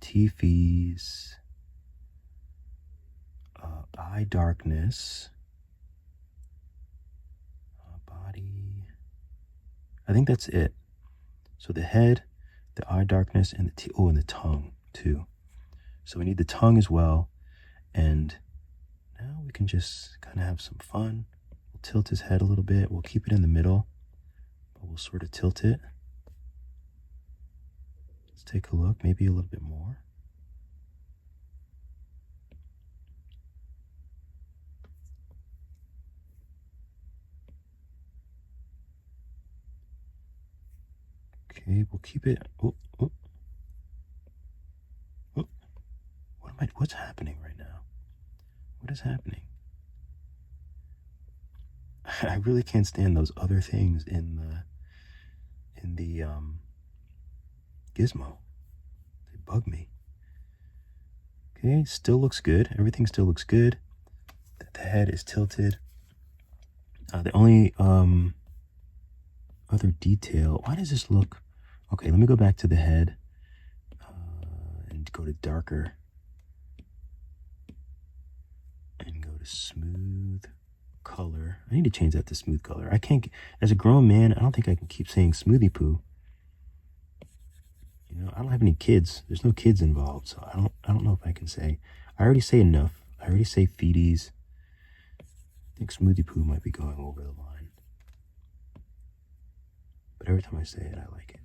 T-fees, eye darkness, body. I think that's it. So the head, the eye darkness, and and the tongue too. So we need the tongue as well. And now we can just kind of have some fun. We'll tilt his head a little bit. We'll keep it in the middle, but we'll sort of tilt it. Let's take a look, maybe a little bit more. Okay, we'll keep it. What's happening right now? What is happening? I really can't stand those other things in the gizmo. They bug me. Okay, still looks good. Everything still looks good. The head is tilted. The only other detail. Why does this look? Okay, let me go back to the head and go to darker and go to smooth color. I need to change that to smooth color. I can't. As a grown man, I don't think I can keep saying smoothie poo. You know, I don't have any kids. There's no kids involved, so I don't know if I can say. I already say enough. I already say feeties. I think smoothie poo might be going over the line. But every time I say it, I like it.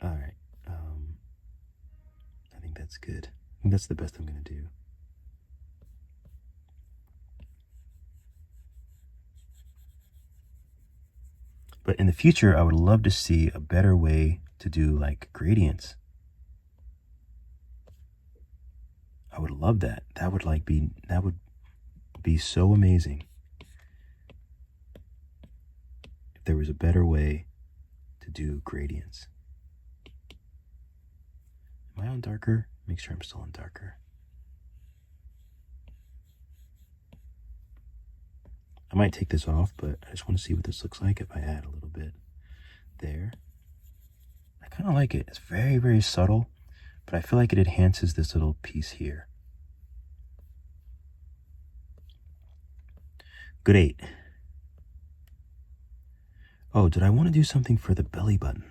All right. I think that's good. I think that's the best I'm going to do. But in the future, I would love to see a better way to do like gradients. I would love that. That would be so amazing if there was a better way to do gradients. Am I on darker? Make sure I'm still on darker. I might take this off, but I just want to see what this looks like if I add a little bit there. I kind of like it. It's very, very subtle, but I feel like it enhances this little piece here. Great. Oh, did I want to do something for the belly button?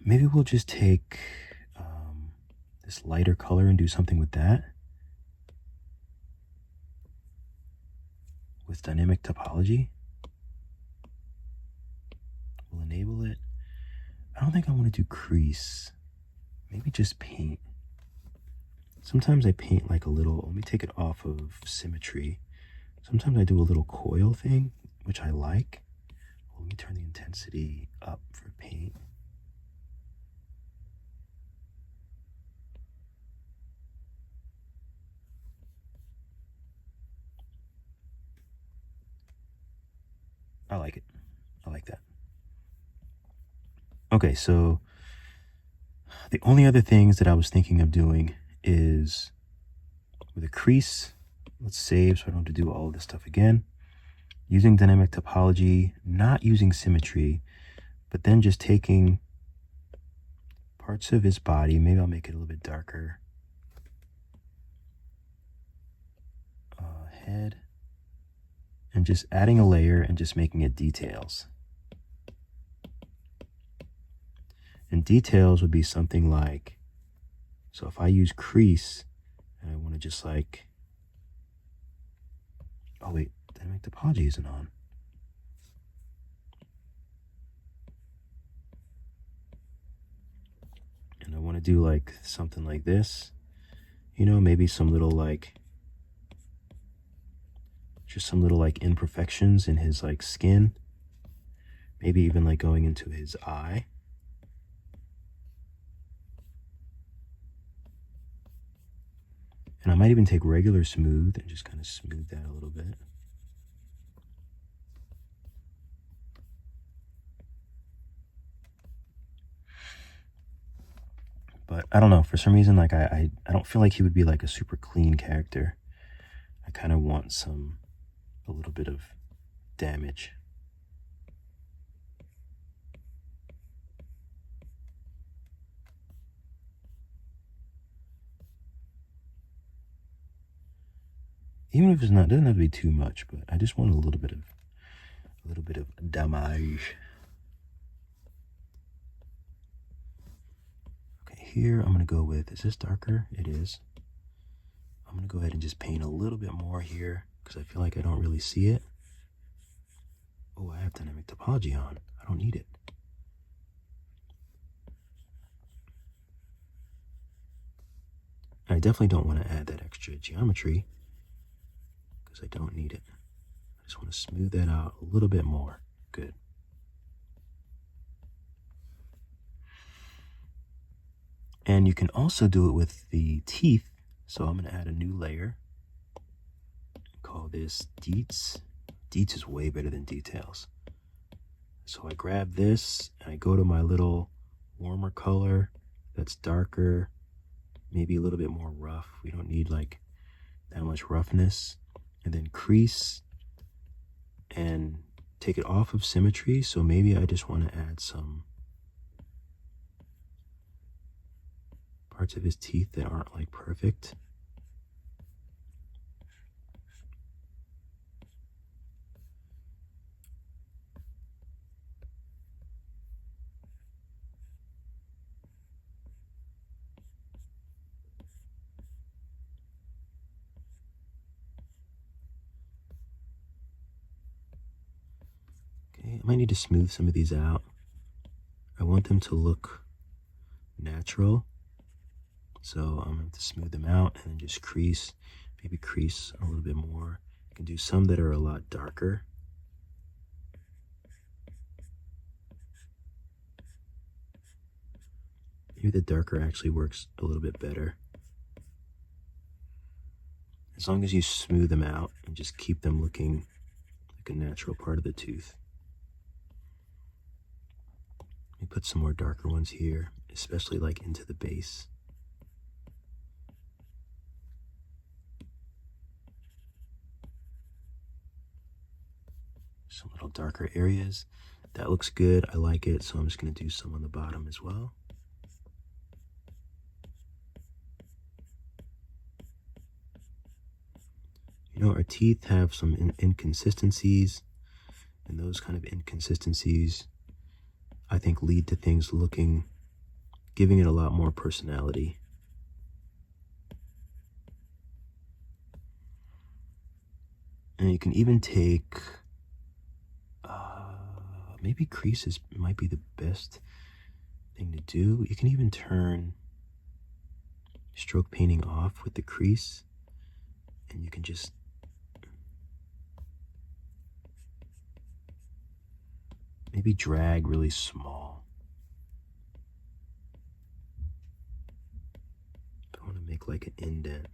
Maybe we'll just take this lighter color and do something with that. With dynamic topology. We'll enable it. I don't think I want to do crease. Maybe just paint. Sometimes I paint like a little, let me take it off of symmetry. Sometimes I do a little coil thing, which I like. Let me turn the intensity up for paint. I like it. I like that. Okay, so the only other things that I was thinking of doing is with a crease, let's save so I don't have to do all of this stuff again. Using dynamic topology, not using symmetry, but then just taking parts of his body. Maybe I'll make it a little bit darker. Head. And just adding a layer and just making it details. And details would be something like, so if I use crease and I want to just like, oh wait, dynamic topology isn't on. And I want to do like something like this, you know, maybe some little like, just some little like imperfections in his like skin, maybe even like going into his eye. And I might even take regular smooth and just kind of smooth that a little bit. But I don't know, for some reason, like I don't feel like he would be like a super clean character. I kind of want a little bit of damage. Even if it's not, it doesn't have to be too much, but I just want a little bit of damage. Okay, here I'm gonna go with, is this darker? It is. I'm gonna go ahead and just paint a little bit more here because I feel like I don't really see it. Oh, I have dynamic topology on. I don't need it. I definitely don't want to add that extra geometry because I don't need it. I just want to smooth that out a little bit more. Good. And you can also do it with the teeth. So I'm going to add a new layer. Call this Deets Deets is way better than details. So I grab this and I go to my little warmer color that's darker, maybe a little bit more rough. We don't need like that much roughness. And then crease and take it off of symmetry. So maybe I just want to add some parts of his teeth that aren't like perfect. Okay, I might need to smooth some of these out. I want them to look natural. So I'm going to smooth them out and then just crease, maybe crease a little bit more. I can do some that are a lot darker. Maybe the darker actually works a little bit better. As long as you smooth them out and just keep them looking like a natural part of the tooth. Let me put some more darker ones here, especially like into the base. Some little darker areas. That looks good. I like it. So I'm just going to do some on the bottom as well. You know, our teeth have some inconsistencies, and those kind of inconsistencies, I think, lead to things looking, giving it a lot more personality. And you can even take, maybe creases might be the best thing to do. You can even turn stroke painting off with the crease, and you can just maybe drag really small. I want to make like an indent.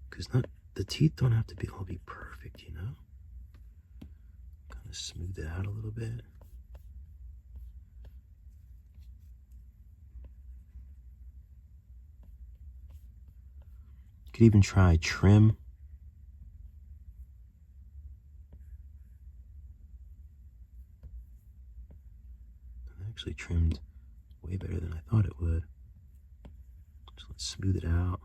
Because the teeth don't have to all be perfect, you know? Kind of smooth it out a little bit. You could even try trim. It actually trimmed way better than I thought it would. So let's smooth it out.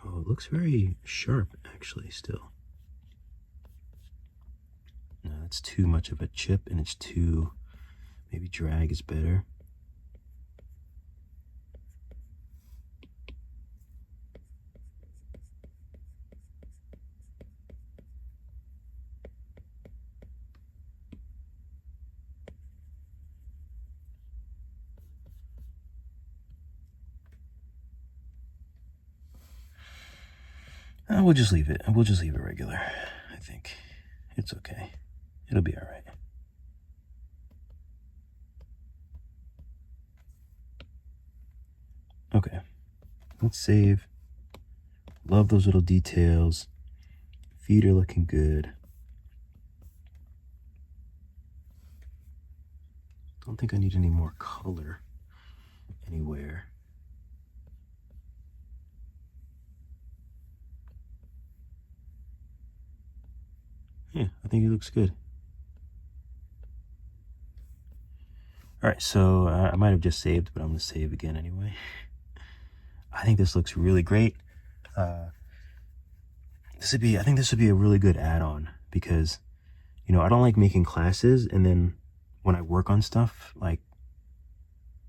Oh, it looks very sharp, actually, still. No, that's too much of a chip, and it's too, maybe drag is better. We'll just leave it. We'll just leave it regular, I think. It's okay. It'll be all right. Okay, let's save. Love those little details. Feet are looking good. Don't think I need any more color anywhere. Yeah, I think it looks good. All right, so I might have just saved, but I'm gonna save again anyway. I think this looks really great. I think this would be a really good add-on because, you know, I don't like making classes, and then when I work on stuff, like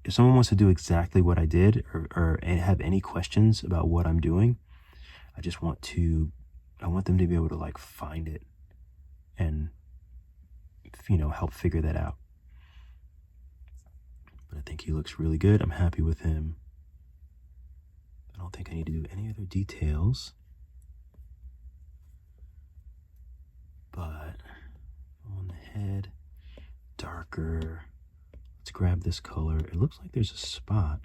if someone wants to do exactly what I did or have any questions about what I'm doing, I want them to be able to like find it and, you know, help figure that out. But I think he looks really good. I'm happy with him. I don't think I need to do any other details. But on the head, darker. Let's grab this color. It looks like there's a spot.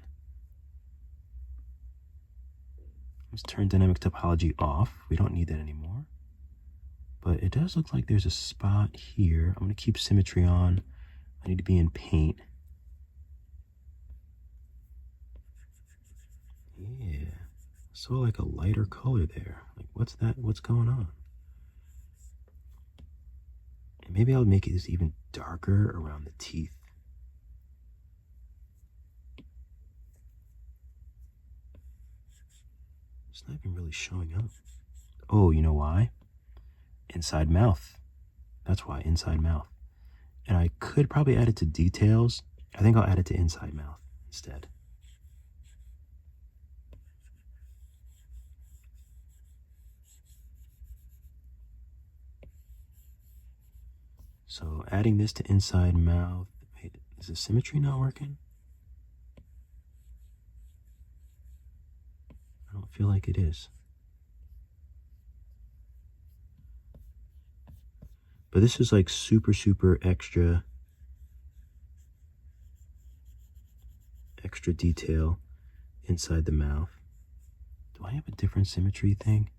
Let's turn dynamic topology off. We don't need that anymore. But it does look like there's a spot here. I'm going to keep symmetry on. I need to be in paint. Yeah. So like a lighter color there. Like what's that? What's going on? And maybe I'll make it even darker around the teeth. It's not even really showing up. Oh, you know why? Inside mouth. That's why, inside mouth. And I could probably add it to details. I think I'll add it to inside mouth instead. So adding this to inside mouth. Wait, is the symmetry not working? I don't feel like it is. But this is like super, super extra detail inside the mouth. Do I have a different symmetry thing?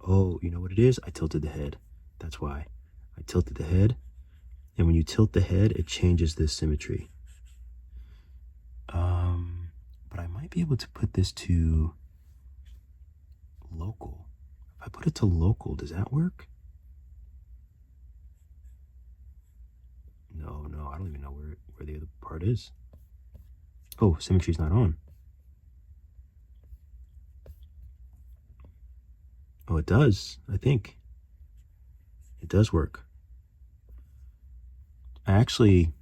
Oh, you know what it is? I tilted the head. That's why. I tilted the head. And when you tilt the head, it changes this symmetry. But I might be able to put this to local. If I put it to local, does that work? No, I don't even know where the other part is. Oh, symmetry's not on. Oh, it does, I think. It does work. I actually,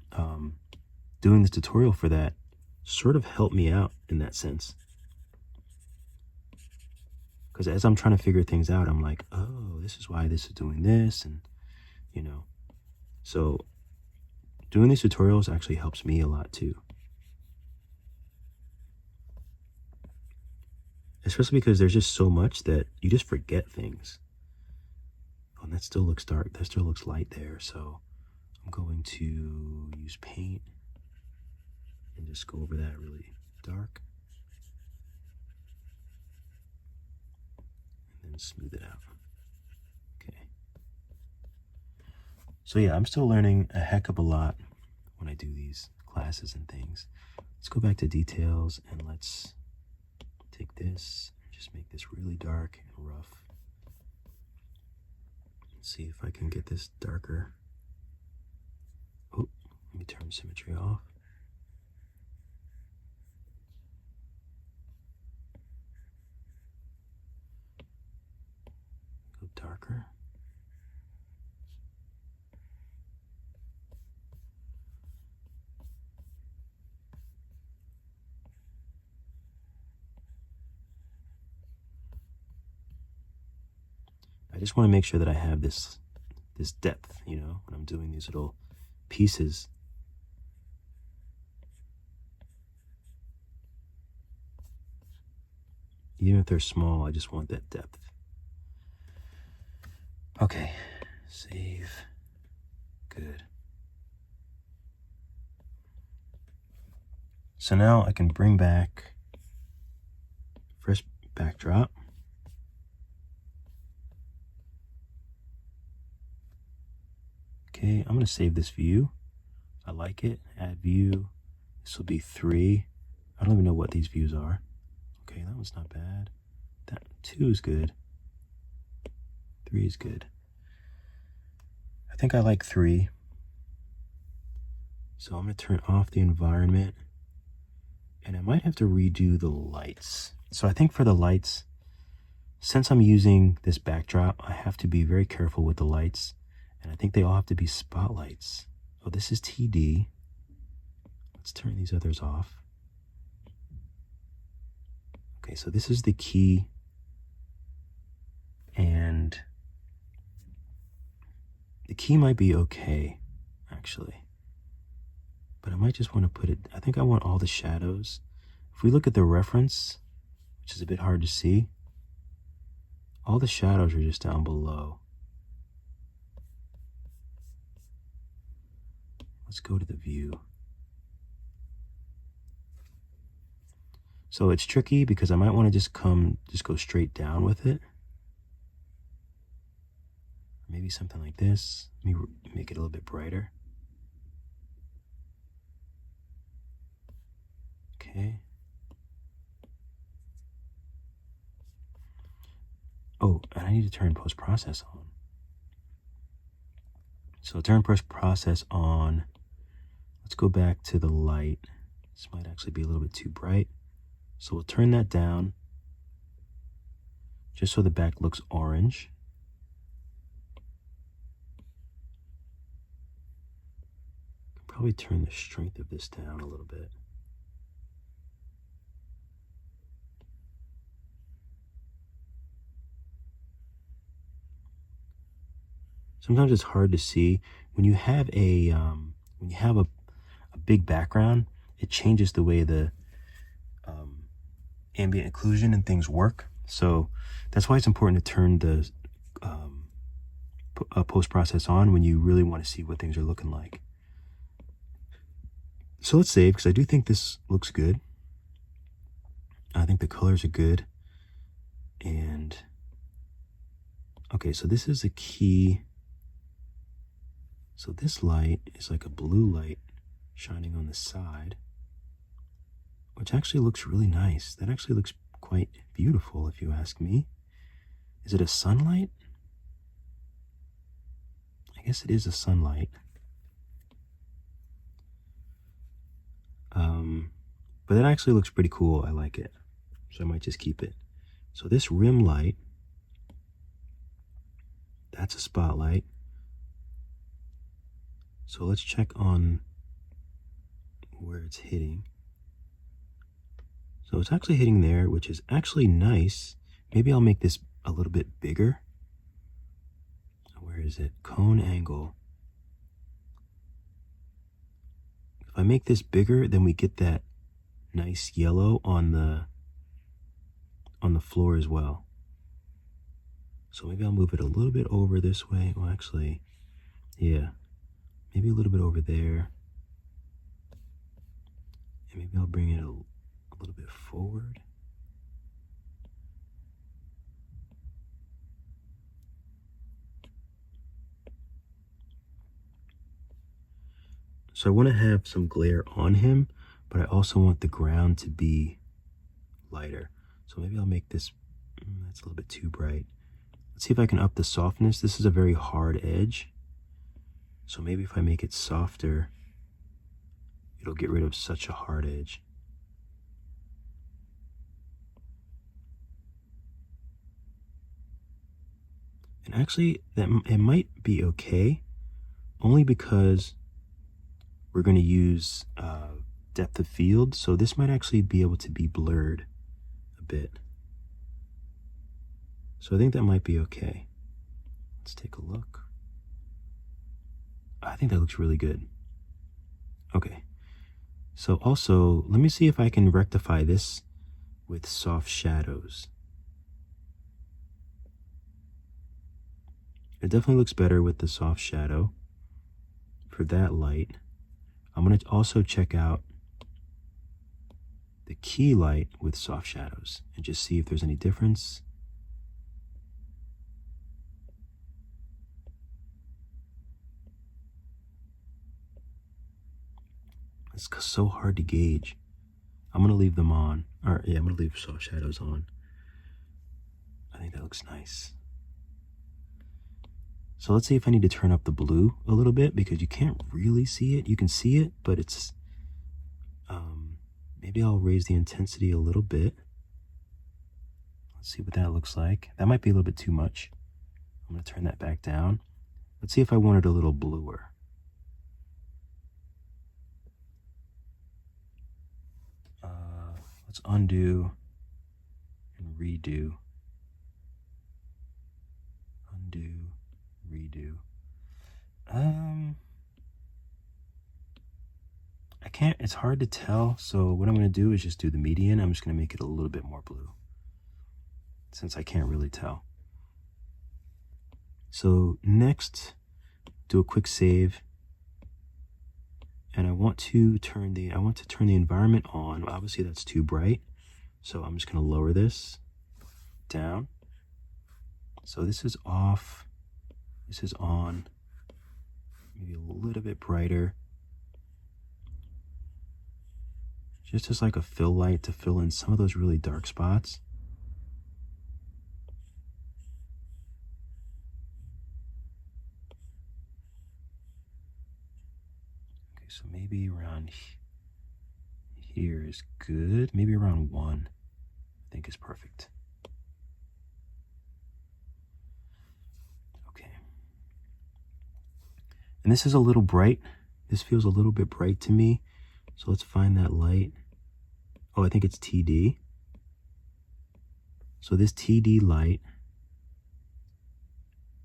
doing this tutorial for that sort of helped me out in that sense. Because as I'm trying to figure things out, I'm like, oh, this is why this is doing this, and, you know. So doing these tutorials actually helps me a lot too. Especially because there's just so much that you just forget things. Oh, and that still looks dark. That still looks light there. So I'm going to use paint and just go over that really dark. And then smooth it out. Okay. So yeah, I'm still learning a heck of a lot when I do these classes and things. Let's go back to details and let's take this and just make this really dark and rough. Let's see if I can get this darker. Oh, let me turn symmetry off. Go darker. I just want to make sure that I have this depth, you know, when I'm doing these little pieces. Even if they're small, I just want that depth. Okay, save. Good. So now I can bring back fresh backdrop. Okay, I'm going to save this view. I like it. Add view. This will be 3. I don't even know what these views are. Okay, that one's not bad. That 2 is good. 3 is good. I think I like 3. So I'm going to turn off the environment. And I might have to redo the lights. So I think for the lights, since I'm using this backdrop, I have to be very careful with the lights. And I think they all have to be spotlights. Oh, this is TD. Let's turn these others off. Okay, so this is the key. And the key might be okay, actually. But I might just want to put it, I think I want all the shadows. If we look at the reference, which is a bit hard to see, all the shadows are just down below. Let's go to the view. So it's tricky because I might want to just go straight down with it. Maybe something like this. Let me make it a little bit brighter. Okay. Oh, and I need to turn post-process on. So turn post-process on. Let's go back to the light. This might actually be a little bit too bright. So we'll turn that down just so the back looks orange. Probably turn the strength of this down a little bit. Sometimes it's hard to see when you have a big background. It changes the way the ambient occlusion and things work. So that's why it's important to turn the post-process on when you really want to see what things are looking like. So let's save, because I do think this looks good. I think the colors are good. And okay, so this is a key. So this light is like a blue light shining on the side, which actually looks really nice. That actually looks quite beautiful, if you ask me. Is it a sunlight? I guess it is a sunlight. But that actually looks pretty cool. I like it. So I might just keep it. So this rim light, that's a spotlight. So let's check on where it's hitting. So it's actually hitting there, which is actually nice. Maybe I'll make this a little bit bigger. Where is it? Cone angle. If I make this bigger, then we get that nice yellow on the floor as well. So maybe I'll move it a little bit over this way. Well, actually, yeah, maybe a little bit over there. And maybe I'll bring it a little bit forward. So I want to have some glare on him, but I also want the ground to be lighter. So maybe I'll make this, that's a little bit too bright. Let's see if I can up the softness. This is a very hard edge. So maybe if I make it softer, it'll get rid of such a hard edge. And actually, it might be okay, only because we're going to use depth of field. So this might actually be able to be blurred a bit. So I think that might be okay. Let's take a look. I think that looks really good. Okay. So also, let me see if I can rectify this with soft shadows. It definitely looks better with the soft shadow for that light. I'm going to also check out the key light with soft shadows and just see if there's any difference. It's so hard to gauge. I'm going to leave them on. Or yeah, I'm going to leave soft shadows on. I think that looks nice. So let's see if I need to turn up the blue a little bit, because you can't really see it. You can see it, but it's, maybe I'll raise the intensity a little bit. Let's see what that looks like. That might be a little bit too much. I'm going to turn that back down. Let's see if I want it a little bluer. Let's undo and redo. Undo, redo. I can't, it's hard to tell. So what I'm going to do is just do the median. I'm just going to make it a little bit more blue, since I can't really tell. So next, do a quick save. And I want to turn the environment on. Obviously that's too bright. So I'm just going to lower this down. So this is off. This is on. Maybe a little bit brighter. Just as like a fill light to fill in some of those really dark spots. Okay, so maybe around here is good. Maybe around 1, I think is perfect. Okay. And this is a little bright. This feels a little bit bright to me. So let's find that light. Oh, I think it's TD. So this TD light,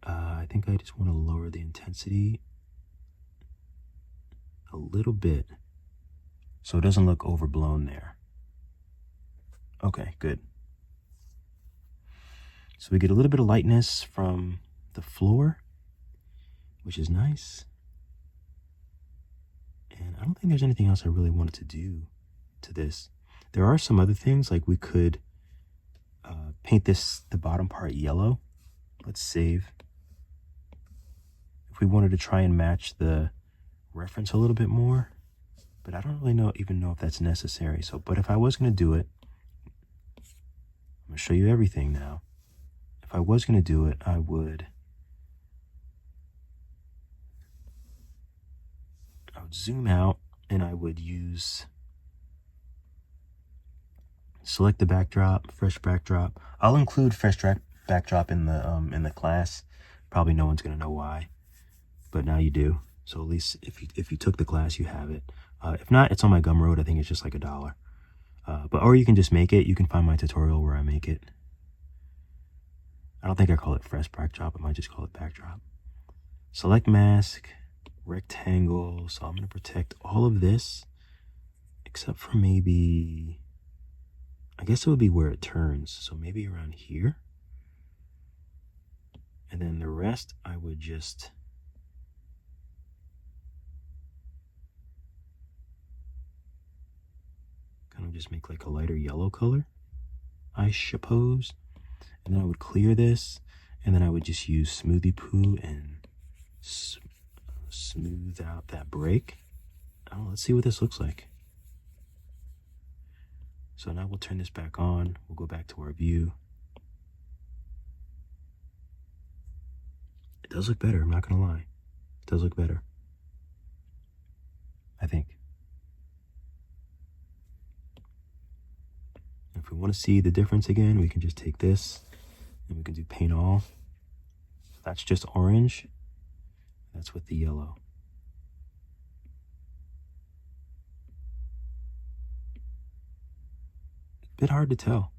I think I just want to lower the intensity a little bit so it doesn't look overblown there. Okay, good. So we get a little bit of lightness from the floor, which is nice. And I don't think there's anything else I really wanted to do to this. There are some other things, like we could paint the bottom part yellow. Let's save. If we wanted to try and match the reference a little bit more, but I don't really even know if that's necessary. So, but if I was going to do it, I'm going to show you everything now. If I was going to do it, I would zoom out and I would select the backdrop, fresh backdrop. I'll include fresh backdrop in the class. Probably no one's going to know why, but now you do. So at least if you took the class, you have it. If not, it's on my Gumroad. I think it's just like $1. Or you can just make it. You can find my tutorial where I make it. I don't think I call it fresh backdrop. I might just call it backdrop. Select mask, rectangle. So I'm going to protect all of this, except for maybe, I guess it would be where it turns. So maybe around here. And then the rest, I would just kind of just make like a lighter yellow color, I suppose. And then I would clear this, and then I would just use Smoothie Poo and smooth out that break. Oh, let's see what this looks like. So now we'll turn this back on. We'll go back to our view. It does look better, I'm not gonna lie. It does look better, I think. If we want to see the difference again, we can just take this and we can do paint all. That's just orange. That's with the yellow. A bit hard to tell.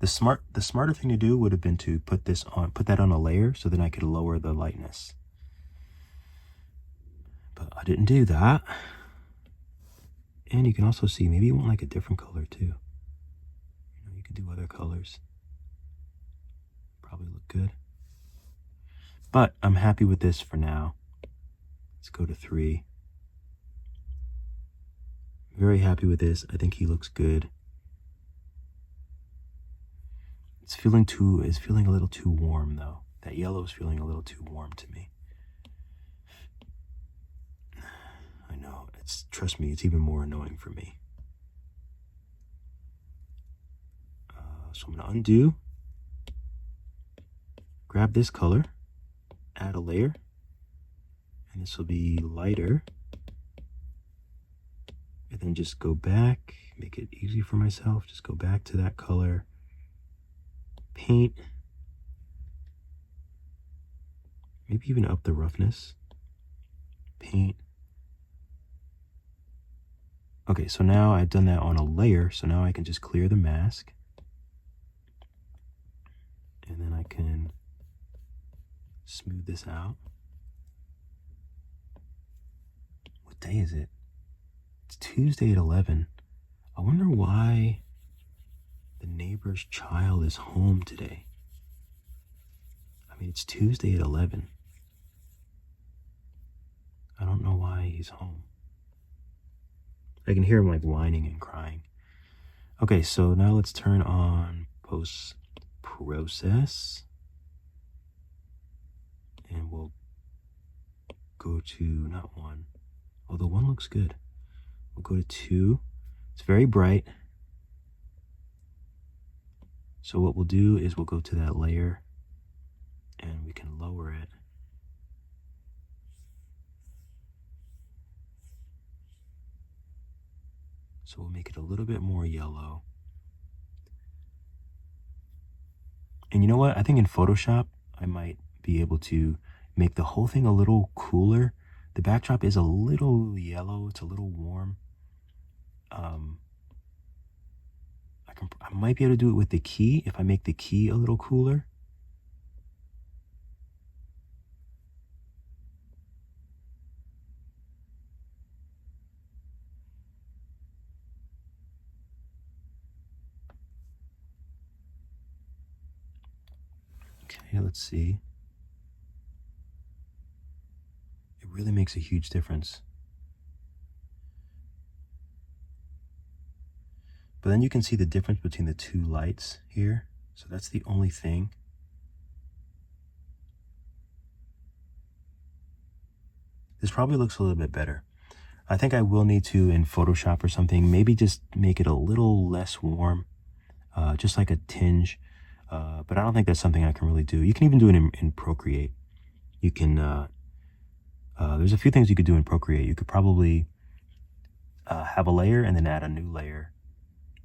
The smarter thing to do would have been to put that on a layer so then I could lower the lightness. But I didn't do that. And you can also see, maybe you want like a different color too. You could do other colors. Probably look good. But I'm happy with this for now. Let's go to 3. Very happy with this. I think he looks good. It's feeling a little too warm though. That yellow is feeling a little too warm to me. I know, trust me, it's even more annoying for me. So I'm gonna undo, grab this color, add a layer, and this will be lighter. And then just go back, make it easy for myself, just go back to that color, paint, maybe even up the roughness, paint. Okay, so now I've done that on a layer, so now I can just clear the mask. And then I can smooth this out. What day is it? It's Tuesday at 11. I wonder why the neighbor's child is home today. I mean, it's Tuesday at 11. I don't know why he's home. I can hear him like whining and crying. Okay, so now let's turn on post-process. And we'll go to, not 1, although 1 looks good. We'll go to 2. It's very bright. So what we'll do is we'll go to that layer and we can lower it. So we'll make it a little bit more yellow. And you know what? I think in Photoshop, I might be able to make the whole thing a little cooler. The backdrop is a little yellow. It's a little warm. I might be able to do it with the key if I make the key a little cooler. Okay, let's see. It really makes a huge difference. But then you can see the difference between the 2 lights here. So that's the only thing. This probably looks a little bit better. I think I will need to, in Photoshop or something, maybe just make it a little less warm, just like a tinge. But I don't think that's something I can really do. You can even do it in Procreate. You can, there's a few things you could do in Procreate. You could probably have a layer and then add a new layer.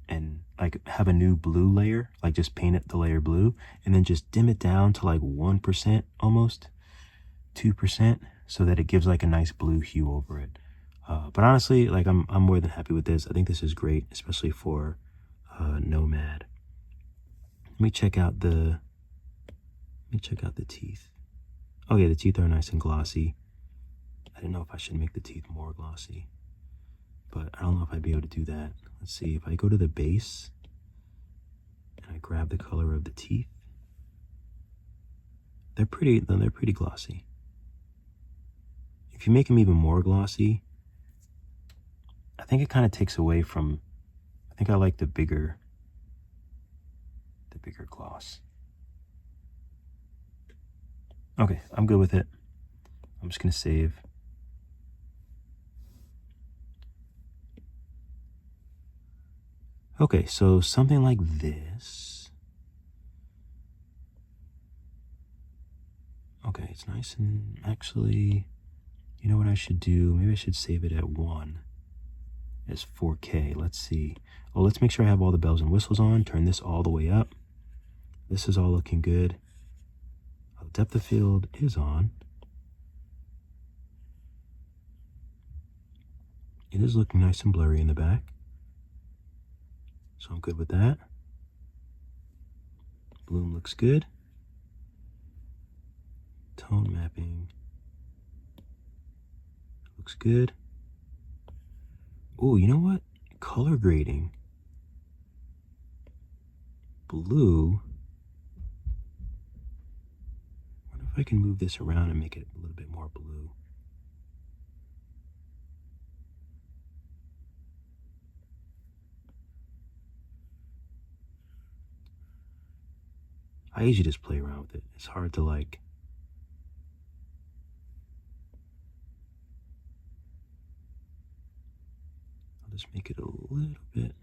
And like have a new blue layer, like just paint it the layer blue, and then just dim it down to like 1% almost, 2%, so that it gives like a nice blue hue over it. But honestly, like I'm more than happy with this. I think this is great, especially for Nomad. Let me check out the teeth. Oh yeah, the teeth are nice and glossy. I didn't know if I should make the teeth more glossy, but I don't know if I'd be able to do that. Let's see, if I go to the base and I grab the color of the teeth, they're pretty glossy. If you make them even more glossy, I think it kind of takes away from, I think I like the bigger gloss. Okay, I'm good with it. I'm just gonna save. Okay, so something like this. Okay, it's nice and actually, you know what I should do? Maybe I should save it at 1 as 4K. Let's see. Oh, let's make sure I have all the bells and whistles on. Turn this all the way up. This is all looking good. Oh, depth of field is on. It is looking nice and blurry in the back. So I'm good with that. Bloom looks good. Tone mapping looks good. Oh, you know what? Color grading. Blue. I wonder if I can move this around and make it a little bit more blue. I usually just play around with it. It's hard to like. I'll just make it a little bit.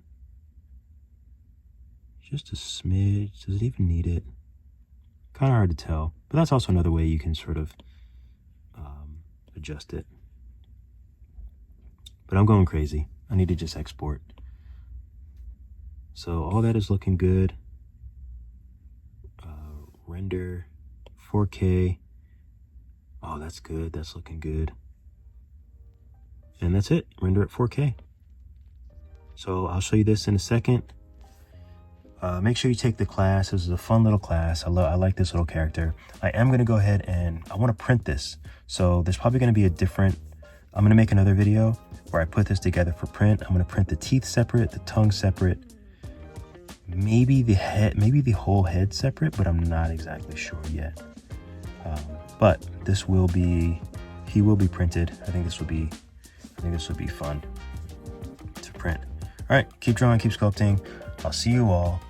Just a smidge. Does it even need it? Kind of hard to tell. But that's also another way you can sort of adjust it. But I'm going crazy. I need to just export. So all that is looking good. Render 4K. Oh, that's good. That's looking good. And that's it. Render at 4K. So I'll show you this in a second. Make sure you take the class. This is a fun little class. I like this little character. I am going to go ahead and I want to print this. So there's probably going to be a different, I'm going to make another video where I put this together for print. I'm going to print the teeth separate, the tongue separate, maybe the head, maybe the whole head separate, but I'm not exactly sure yet. But this will be, he will be printed. I think this will be fun to print. All right, keep drawing, keep sculpting. I'll see you all